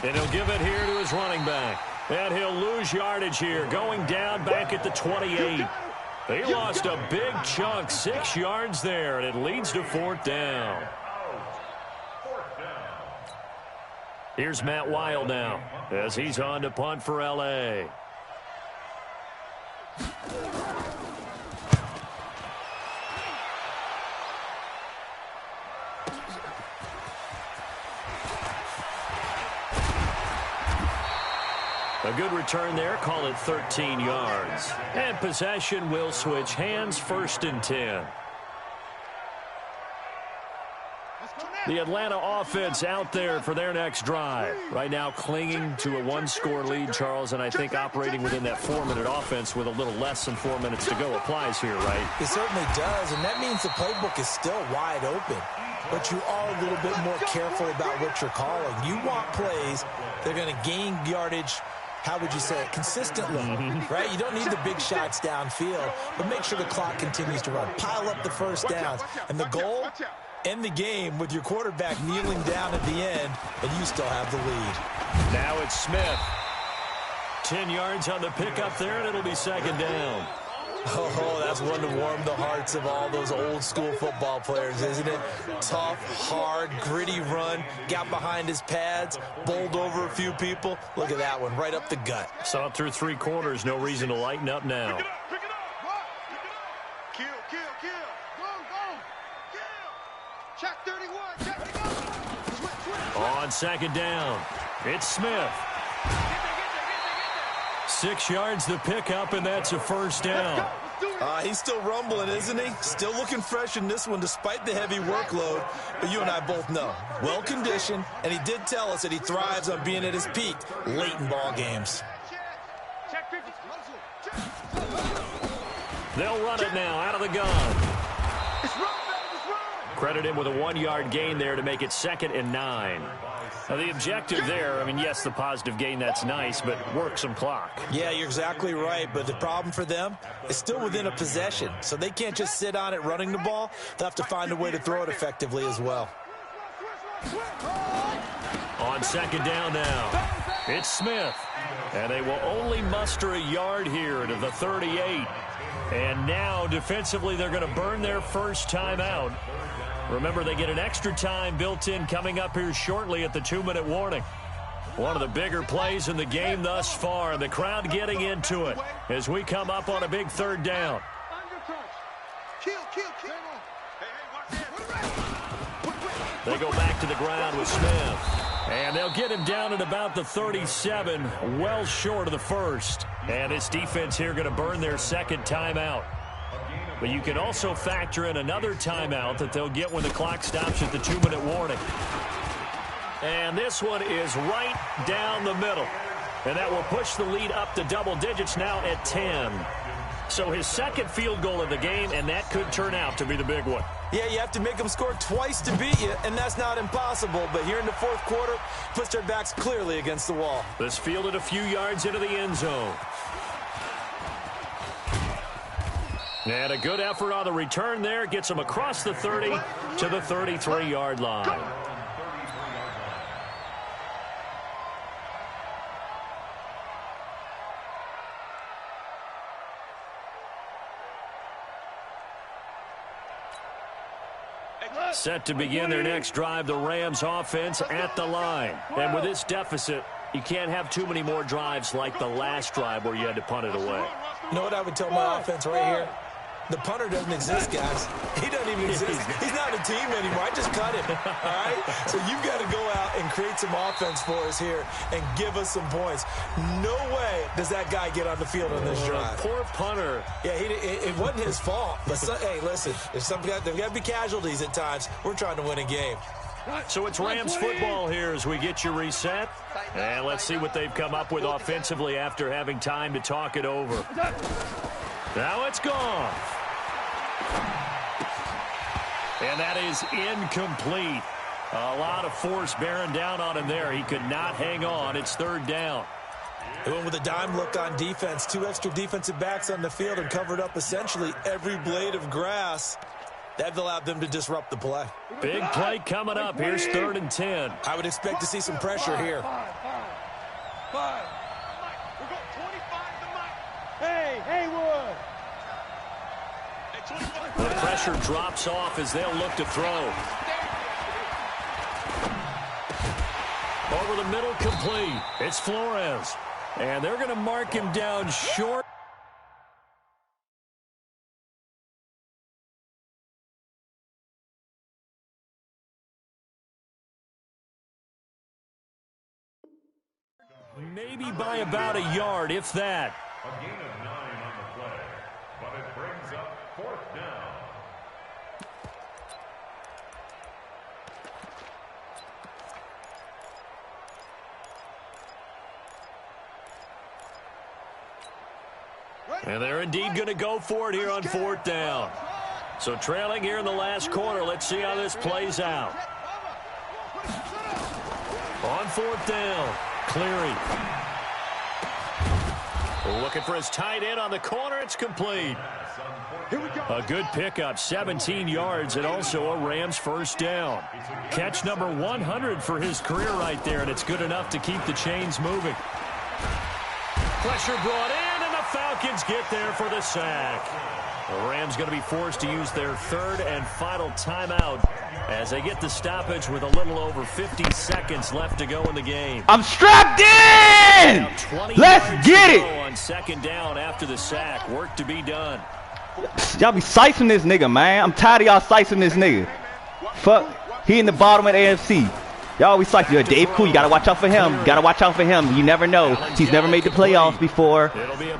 And he'll give it here to his running back. And he'll lose yardage here, going down back at the 28. They lost a big chunk, 6 yards there, and it leads to 4th down. Here's Matt Weil now as he's on to punt for L.A. A good return there, call it 13 yards. And possession will switch hands, 1st and 10. The Atlanta offense out there for their next drive. Right now clinging to a 1-score lead, Charles, and I think operating within that 4-minute offense with a little less than 4 minutes to go applies here, right? It certainly does, and that means the playbook is still wide open. But you are a little bit more careful about what you're calling. You want plays that are going to gain yardage, how would you say it, consistently, right? You don't need the big shots downfield, but make sure the clock continues to run. Pile up the first downs. And the goal, end the game with your quarterback kneeling down at the end, and you still have the lead. Now it's Smith. 10 yards on the pickup there, and it'll be 2nd down. Oh, that's one to warm the hearts of all those old-school football players, isn't it? Tough, hard, gritty run, got behind his pads, bowled over a few people. Look at that one, right up the gut. Saw it through 3 quarters, no reason to lighten up now. Pick it up. Kill. Go. Kill. Check 31. Check it out. Switch. On 2nd down, it's Smith. 6 yards the pickup, and that's a 1st down. He's still rumbling, isn't he? Still looking fresh in this one despite the heavy workload. But you and I both know, well-conditioned, and he did tell us that he thrives on being at his peak late in ball games. Check 50. They'll run it now out of the gun. It's run, baby. Credit him with a 1-yard gain there to make it 2nd and 9. Now, the objective there, I mean, yes, the positive gain, that's nice, but work some clock. Yeah, you're exactly right, but the problem for them is still within a possession, so they can't just sit on it running the ball. They'll have to find a way to throw it effectively as well. On 2nd down now, it's Smith, and they will only muster a yard here to the 38. And now, defensively, they're going to burn their first timeout. Remember, they get an extra time built in coming up here shortly at the 2-minute warning. One of the bigger plays in the game thus far, and the crowd getting into it as we come up on a big 3rd down. They go back to the ground with Smith. And they'll get him down at about the 37, well short of the first. And this defense here going to burn their 2nd timeout. But you can also factor in another timeout that they'll get when the clock stops at the 2-minute warning. And this one is right down the middle. And that will push the lead up to double digits now at 10. So his 2nd field goal of the game, and that could turn out to be the big one. Yeah, you have to make them score twice to beat you, and that's not impossible. But here in the 4th quarter, puts their backs clearly against the wall. This fielded a few yards into the end zone. And a good effort on the return there. Gets them across the 30 to the 33-yard line. Set to begin their next drive, the Rams offense at the line. And with this deficit, you can't have too many more drives like the last drive where you had to punt it away. You know what I would tell my offense right here? The punter doesn't exist, guys. He doesn't even exist. He's not a team anymore. I just cut him, all right? So you've got to go out and create some offense for us here and give us some points. No way does that guy get on the field on this drive. Poor punter. Yeah, it wasn't his fault. But, hey, listen, there's got to be casualties at times. We're trying to win a game. So it's Rams football here as we get you reset. And let's see what they've come up with offensively after having time to talk it over. Now it's gone. And that is incomplete. A lot of force bearing down on him there. He could not hang on. It's 3rd down. They went with a dime look on defense. 2 extra defensive backs on the field and covered up essentially every blade of grass. That allowed them to disrupt the play. Big play coming up. Here's 3rd and 10. I would expect to see some pressure here. Hey, Haywood. The pressure drops off as they'll look to throw. Over the middle, complete. It's Flores. And they're going to mark him down short. Maybe by about a yard, if that. A gain of 9 on the play, but it brings up 4th down. And they're indeed going to go for it here on 4th down. So trailing here in the last quarter, let's see how this plays out. On 4th down, Cleary. Looking for his tight end on the corner. It's complete. A good pickup, 17 yards, and also a Rams first down. Catch number 100 for his career right there, and it's good enough to keep the chains moving. Pressure brought in, and the Falcons get there for the sack. The Rams going to be forced to use their 3rd and final timeout as they get the stoppage with a little over 50 seconds left to go in the game. I'm strapped in! Let's get it! On 2nd down after the sack. Work to be done. Y'all be sicing this nigga, man. I'm tired of y'all sicing this nigga. Fuck. He in the bottom of the AFC. Y'all always like, yo, Dave Cool, you gotta watch out for him. You gotta watch out for him. You never know. He's never made the playoffs before.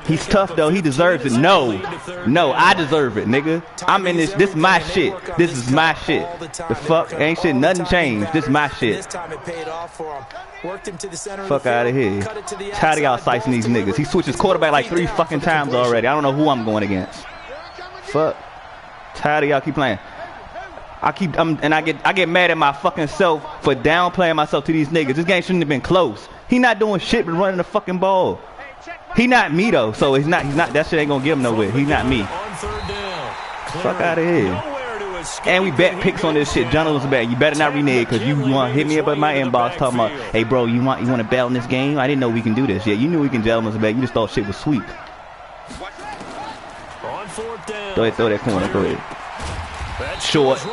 He's tough, though. He deserves it. No, I deserve it, nigga. I'm in this. This is my shit. This is my shit. The fuck? Ain't shit. Nothing changed. This is my shit. Fuck out of here. Tired of y'all slicing these niggas. He switched his quarterback like 3 fucking times already. I don't know who I'm going against. Fuck. Tired of y'all keep playing. I get mad at my fucking self for downplaying myself to these niggas. This game shouldn't have been close. He not doing shit but running the fucking ball. He not me though, so he's not that shit ain't gonna get him nowhere. He's not me. Fuck out of here. And we bet picks on this shit. John was bet. You better not renege because you want to hit me up at my inbox talking about, hey bro, you want to bet on this game? I didn't know we can do this. Yeah, you knew we can gentlemen's bet. You just thought shit was sweet. Go ahead, throw that corner. Go ahead. Short.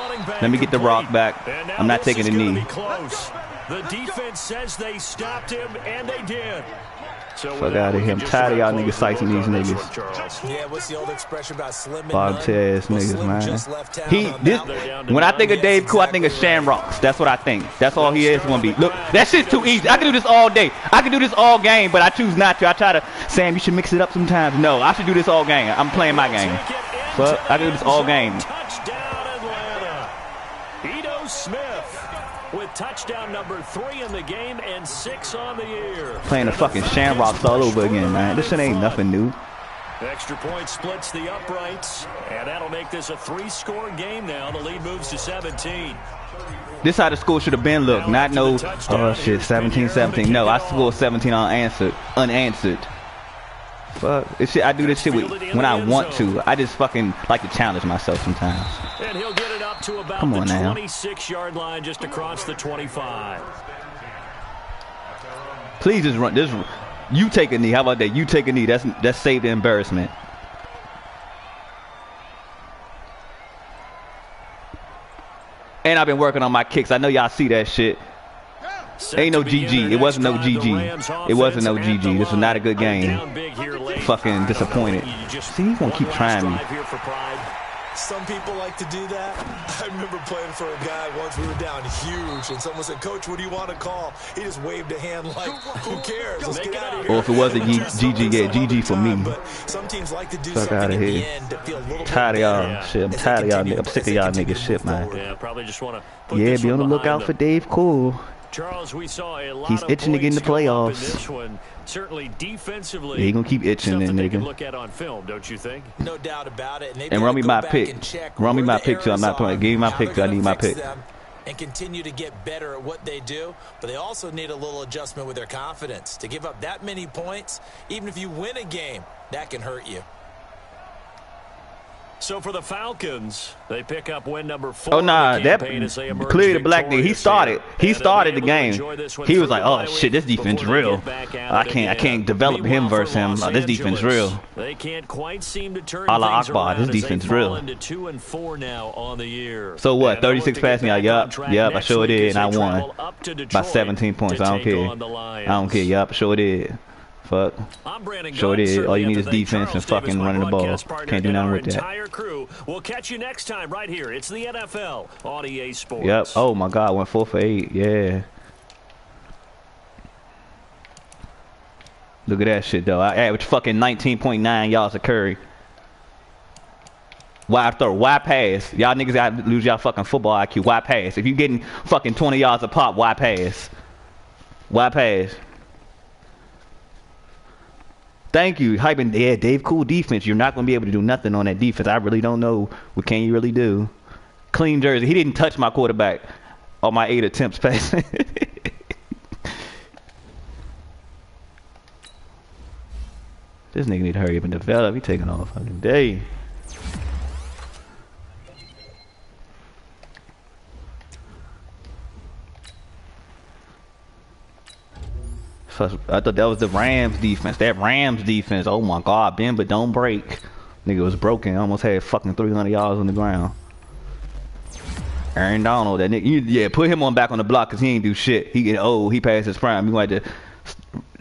Let me get the rock back. I'm not taking the knee. The defense says they stopped him, and they did. Fuck out of here. I'm tired of y'all niggas slicing these niggas. Yeah, what's the old expression about slim and Bottom tier ass niggas, man. When I think of Dave Cool, I think of Shamrocks. That's what I think. That's all he is gonna be. Look, that shit's too easy. I can do this all day. I can do this all game, but I choose not to. I try to, Sam, you should mix it up sometimes. No, I should do this all game. I'm playing my game. Fuck, I can do this all game. Touchdown, Atlanta. Ito Smith with touchdown number 3 in the game and 6 on the year. Playing the fucking Shamrocks all over again, man. This shit ain't nothing new. Extra point splits the uprights, and that'll make this a 3-score game now. The lead moves to 17. This how the score should have been look. Not no, oh shit, 17-17. No, I scored 17 unanswered. Fuck, this shit, I do this shit when I want to. I just fucking like to challenge myself sometimes. And he'll get it up to about Come on the now. 26-yard line, just across the 25. Please just run this. You take a knee. How about that? You take a knee. That's saved the embarrassment. And I've been working on my kicks. I know y'all see that shit. Ain't no GG. It wasn't no GG. It wasn't no GG. This was not a good game. Fucking disappointed. See, he's gonna keep trying me. Some people like to do that. I remember playing for a guy once. We were down huge, and someone said, "Coach, what do you want to call?" He just waved a hand like, "Who cares? Let's get out of here." Or if it was a GG, yeah, GG for me. But some teams like to do Fuck out of here. Tired of y'all shit. I'm tired of y'all niggas. I'm sick of y'all niggas shit, man. Yeah, probably just want to. Yeah, be on the lookout for Dave Cool. Charles, we saw a lot He's itching to get in the playoffs. This one, certainly defensively. Yeah, he gonna keep itching, then, nigga. Look at on film, don't you think? No doubt about it. And run me my pick. Run me my pick, so I'm not playing. Give me my pick, so I need my pick. And continue to get better at what they do, but they also need a little adjustment with their confidence. To give up that many points, even if you win a game, that can hurt you. So for the Falcons, they pick up win number 4. Oh nah, that clearly the black nigga. He started the game. He was like, "Oh shit, this defense real. I can't develop him versus him. This defense real." They can't quite seem to turn Allah things Akbar, around this defense as they real. fall into 2-4 now on the year. So what? And 36 passing yards. Yup, I sure did, and I won by 17 points. I don't care. I don't care. Yup, sure did. Fuck. Sure did. All you need is defense and fucking running the ball. Can't do nothing with that. Entire crew. We'll catch you next time right here. It's the NFL on EA Sports. Yep. Oh my God, went 4 for 8. Yeah. Look at that shit though. I averaged fucking 19.9 yards a carry. Wide throw, wide pass. Y'all niggas gotta lose y'all fucking football IQ. Wide pass. If you getting fucking 20 yards a pop, wide pass. Wide pass. Thank you. Hyping, yeah, Dave Cool defense. You're not going to be able to do nothing on that defense. I really don't know. What can you really do? Clean jersey. He didn't touch my quarterback on my 8 attempts passing. This nigga need to hurry up and develop. He taking all fucking day. I thought that was the Rams defense. That Rams defense, oh my God, bend but don't break. Nigga was broken. Almost had fucking 300 yards on the ground. Aaron Donald, that nigga, yeah, put him on back on the block because he ain't do shit. He get old. He passed his prime. You might have to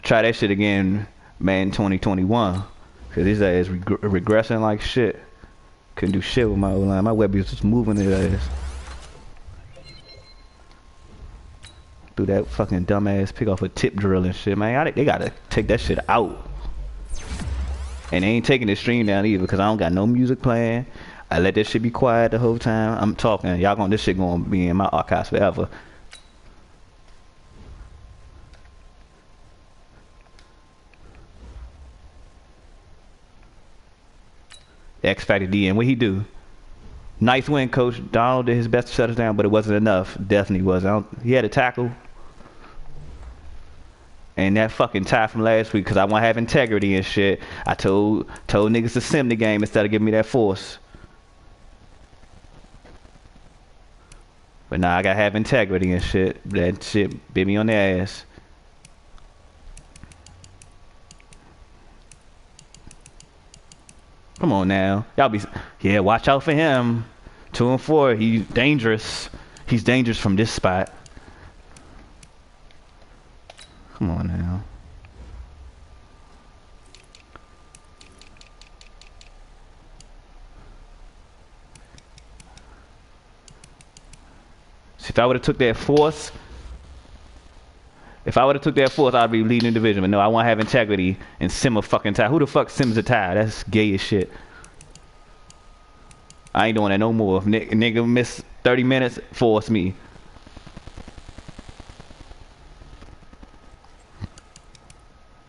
try that shit again, man, 2021. Because his ass regressing like shit. Couldn't do shit with my O-line. My web was just moving his ass. Threw that fucking dumbass pick off a tip drill and shit, man. They gotta take that shit out. And they ain't taking the stream down either because I don't got no music playing. I let that shit be quiet the whole time. I'm talking. Y'all this shit gonna be in my archives forever. X Factor DN, what he do? Nice win, Coach. Donald did his best to shut us down, but it wasn't enough. Definitely wasn't. He had a tackle. And that fucking tie from last week, because I want to have integrity and shit. I told niggas to sim the game instead of giving me that force. But now I gotta have integrity and shit. That shit bit me on the ass. Come on now. Y'all be... Yeah, watch out for him. 2 and 4. He's dangerous. He's dangerous from this spot. Come on now. See, if I would have took that force... If I would have took that fourth, I'd be leading the division. But no, I want to have integrity and sim a fucking tie. Who the fuck sims a tie? That's gay as shit. I ain't doing that no more. If nigga miss 30 minutes, force me.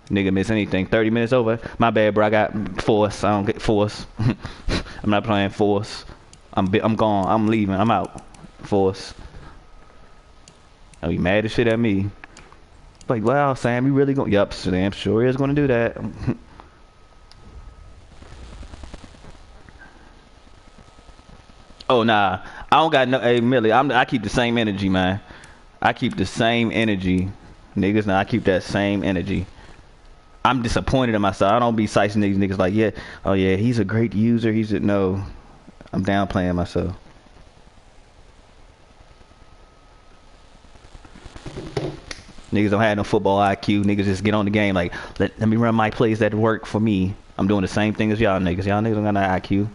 Nigga miss anything. 30 minutes over. My bad, bro. I got force. I don't get force. I'm not playing force. I'm gone. I'm leaving. I'm out. Force. Are you mad as shit at me? Like, wow, Sam, you really going? Yup, Sam sure is going to do that. Oh, nah. I don't got no... Hey, Millie, I keep the same energy, man. I keep the same energy. Niggas, nah, I keep that same energy. I'm disappointed in myself. I don't be sizing these niggas like, yeah, oh, yeah, he's a great user. He's a... No. I'm downplaying myself. Niggas don't have no football IQ. Niggas just get on the game like, let me run my plays that work for me. I'm doing the same thing as y'all niggas. Y'all niggas don't got no IQ.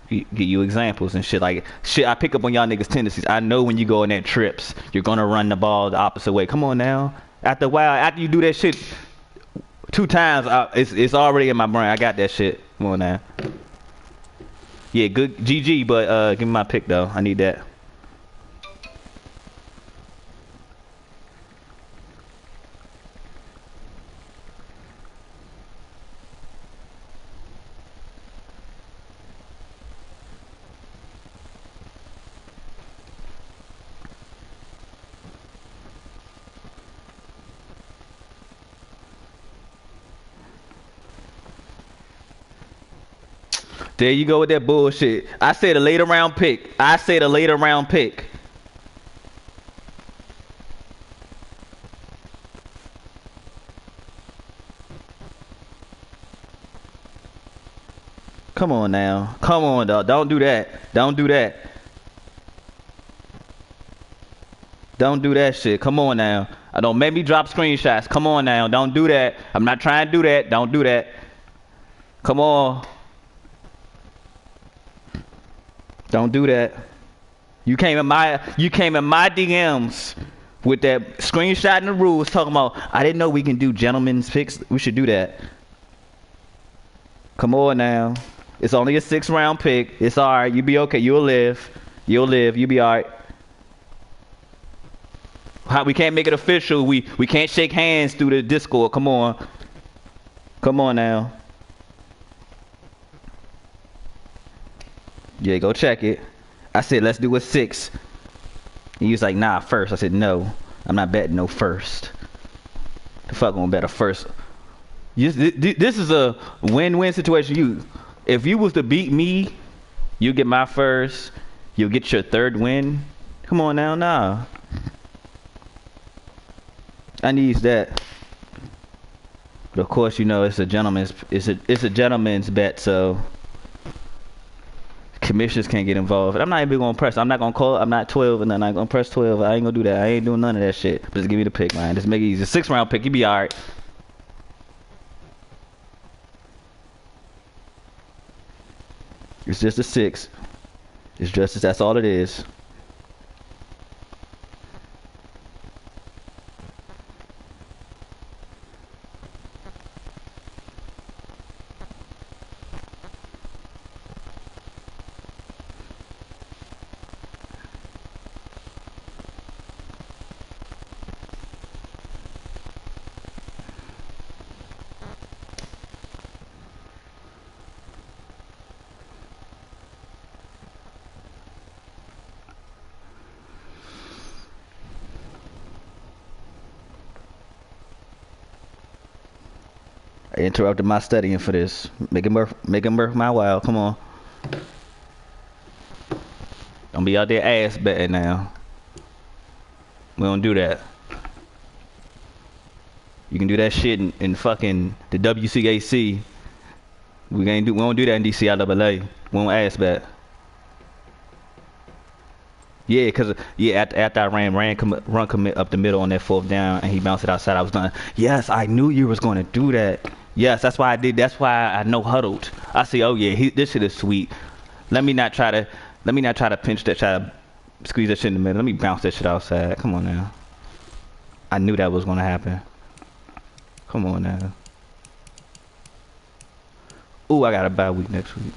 Give you examples and shit like, shit, I pick up on y'all niggas' tendencies. I know when you go in that trips, you're going to run the ball the opposite way. Come on now. After a while, after you do that shit 2 times, it's already in my brain. I got that shit. Come on now. Yeah, good GG, but give me my pick, though. I need that. There you go with that bullshit. I said a later round pick. I said a later round pick. Come on now. Come on, dog. Don't do that. Don't do that. Don't do that shit. Come on now. Don't make me drop screenshots. Come on now. Don't do that. I'm not trying to do that. Don't do that. Come on. Don't do that. You came in my DMs with that screenshot in the rules talking about, I didn't know we can do gentlemen's picks. We should do that. Come on now. It's only a 6th round pick. It's alright. You be okay. You'll live. You'll live. You be alright. We can't make it official. We can't shake hands through the Discord. Come on. Come on now. Yeah, go check it. I said, let's do a 6. And he was like, nah, first. I said, no. I'm not betting no first. The fuck gonna bet a first? This is a win-win situation. If you was to beat me, you get my first. You'll get your 3rd win. Come on now, nah. I needs that. But of course, you know it's a gentleman's bet, so commissioners can't get involved. I'm not even gonna press. I'm not gonna call. I'm not 12 and then I'm gonna press 12. I ain't gonna do that. I ain't doing none of that shit. But just give me the pick, man. Just make it easy. 6th round pick. You be alright. It's just a 6. It's just that's all it is. I interrupted my studying for this. Make it worth my while. Come on. Don't be out there ass betting now. We don't do that. You can do that shit in fucking the WCAC. We don't do that in DCIAA. We don't ass bet. Yeah, after I run commit up the middle on that 4th down and he bounced it outside, I was done. Yes, I knew you was going to do that. Yes, that's why I did. That's why I no huddled. I see. Oh yeah, this shit is sweet. Let me not try to pinch that, try to squeeze that shit in the middle. Let me bounce that shit outside. Come on now. I knew that was going to happen. Come on now. Ooh, I got a bye week next week.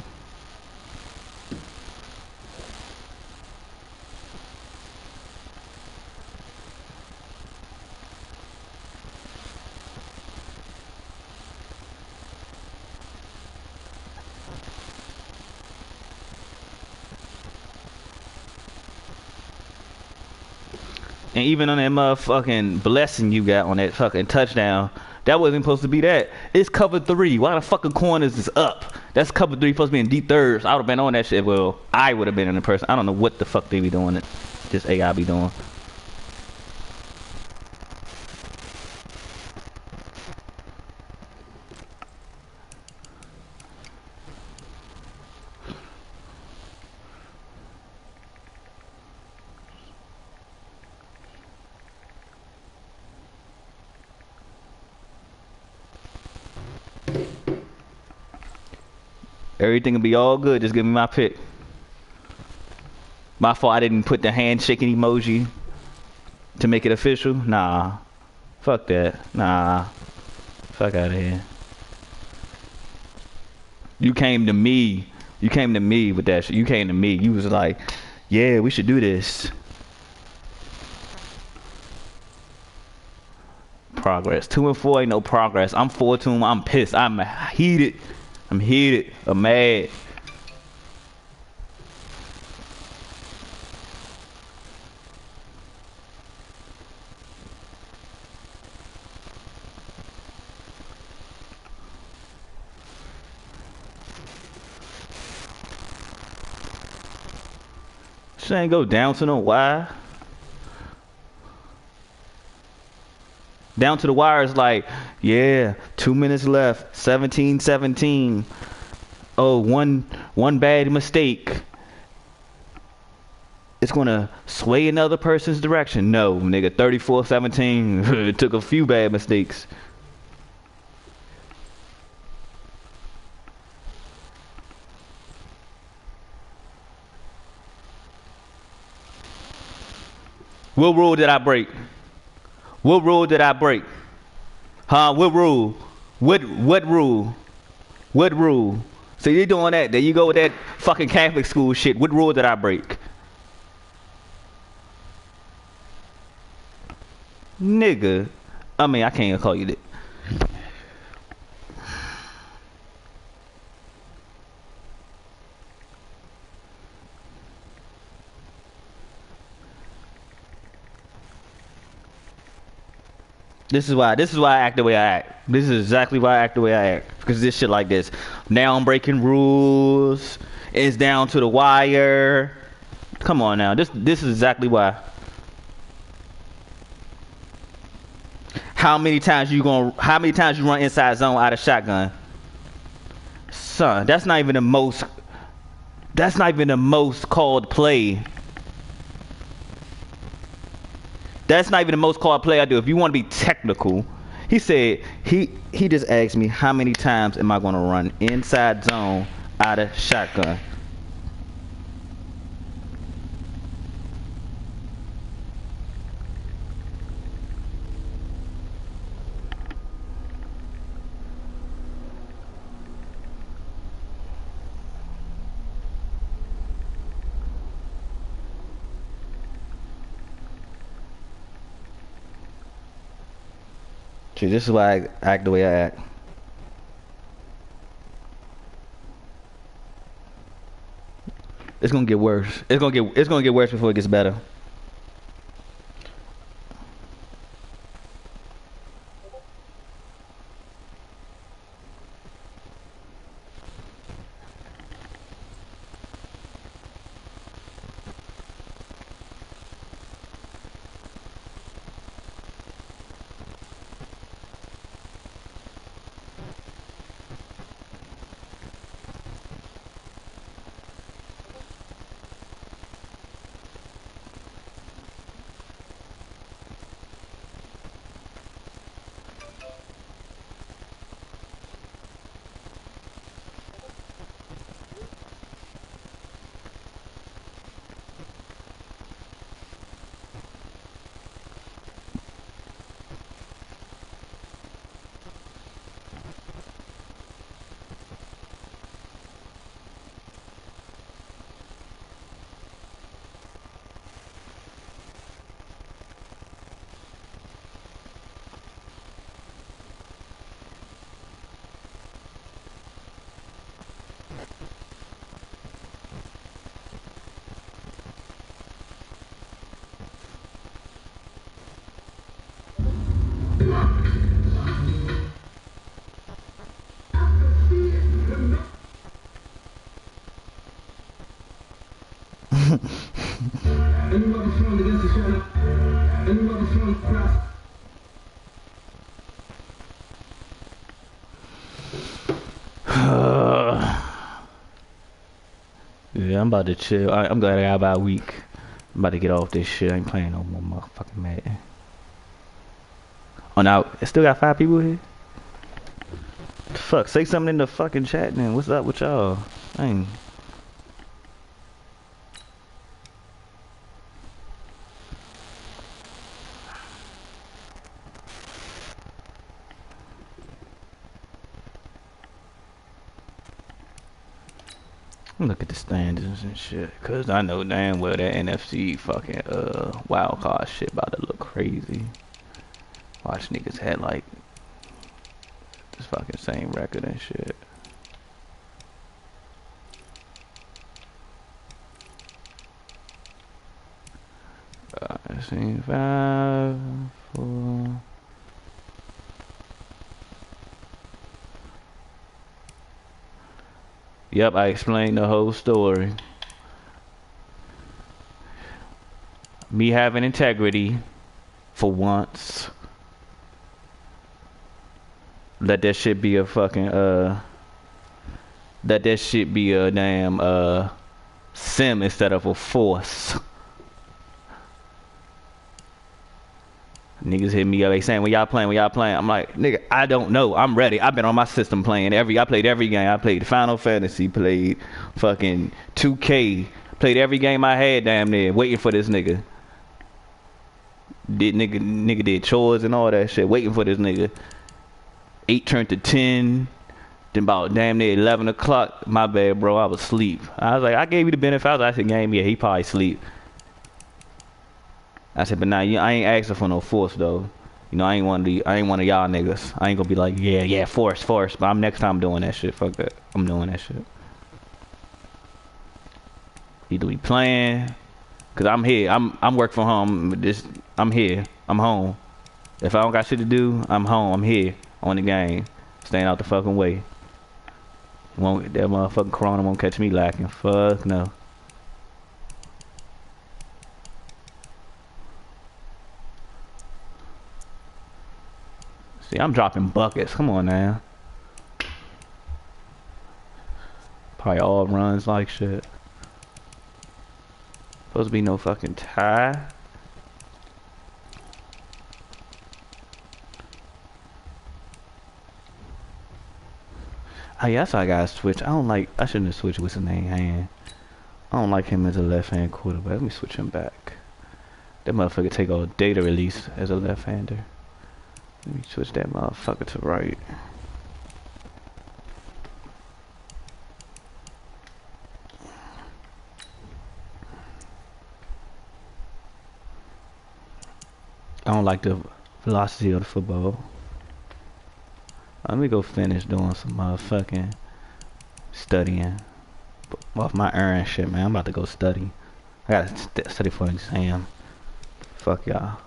And even on that motherfucking blessing you got on that fucking touchdown, that wasn't supposed to be that. It's cover 3. Why the fucking corners is up? That's cover 3 supposed to be in deep thirds. I would have been on that shit. Well, I would have been in the person. I don't know what the fuck they be doing it. This AI be doing. Everything will be all good. Just give me my pick. My fault I didn't put the handshaking emoji to make it official. Nah. Fuck that. Nah. Fuck out of here. You came to me. You came to me with that shit. You came to me. You was like, yeah, we should do this. Progress. 2 and 4 ain't no progress. I'm 4-2. I'm pissed. I'm heated. I'm heated. I'm mad. She ain't go down to no wire. Down to the wire is like, yeah, 2 minutes left, 17-17. Oh, one bad mistake. It's gonna sway another person's direction. No, nigga, 34-17. It took a few bad mistakes. What rule did I break? What rule did I break? Huh? What rule? What rule? What rule? So you're doing that. There you go with that fucking Catholic school shit. What rule did I break? Nigga. I mean, I can't even call you that. This is why I act the way I act. This is exactly why I act the way I act. Because this shit like this. Now I'm breaking rules. It's down to the wire. Come on now. This is exactly why. How many times you run inside zone out of shotgun? Son, that's not even the most called play. That's not even the most called play I do. If you want to be technical, he said he just asked me how many times am I going to run inside zone out of shotgun. See, this is why I act the way I act. It's gonna get worse. It's gonna get worse before it gets better. Yeah, I'm about to chill. I'm glad I got about a week. I'm about to get off this shit. I ain't playing no more motherfucking Madden. Oh, now, it still got 5 people here? Fuck, say something in the fucking chat then. What's up with y'all? I ain't... Look at the standings and shit, cause I know damn well that NFC fucking wild card shit about to look crazy. Watch niggas had like this fucking same record and shit. I seen 5, 4. Yep, I explained the whole story. Me having integrity for once. Let that shit be a fucking let that shit be a damn sim instead of a force. Niggas hit me up, they saying, when y'all playing, I'm like, nigga, I don't know, I'm ready. I've been on my system playing I played every game. I played Final Fantasy, played fucking 2K, played every game I had damn near, waiting for this nigga. Nigga did chores and all that shit, waiting for this nigga. 8 turned to 10, then about damn near 11 o'clock, my bad bro, I was asleep. I was like, I gave you the benefit, I said, game, yeah, he probably sleep. I said, but nah, I ain't asking for no force though. You know, I ain't one of y'all niggas. I ain't gonna be like, yeah, force. But I'm next time doing that shit. Fuck that. I'm doing that shit. Either we playing, cause I'm here. I'm work from home. I'm here. I'm home. If I don't got shit to do, I'm home. I'm here on the game, staying out the fucking way. That motherfucking corona won't catch me lacking. Fuck no. See, I'm dropping buckets. Come on now. Probably all runs like shit. Supposed to be no fucking tie. Oh yeah, that's why I gotta switch. I shouldn't have switched with his name hand. I don't like him as a left-hand quarterback. Let me switch him back. That motherfucker take all data release as a left-hander. Let me switch that motherfucker to right. I don't like the velocity of the football. Let me go finish doing some motherfucking studying. Off my shit, man. I'm about to go study. I gotta study for an exam. Fuck y'all.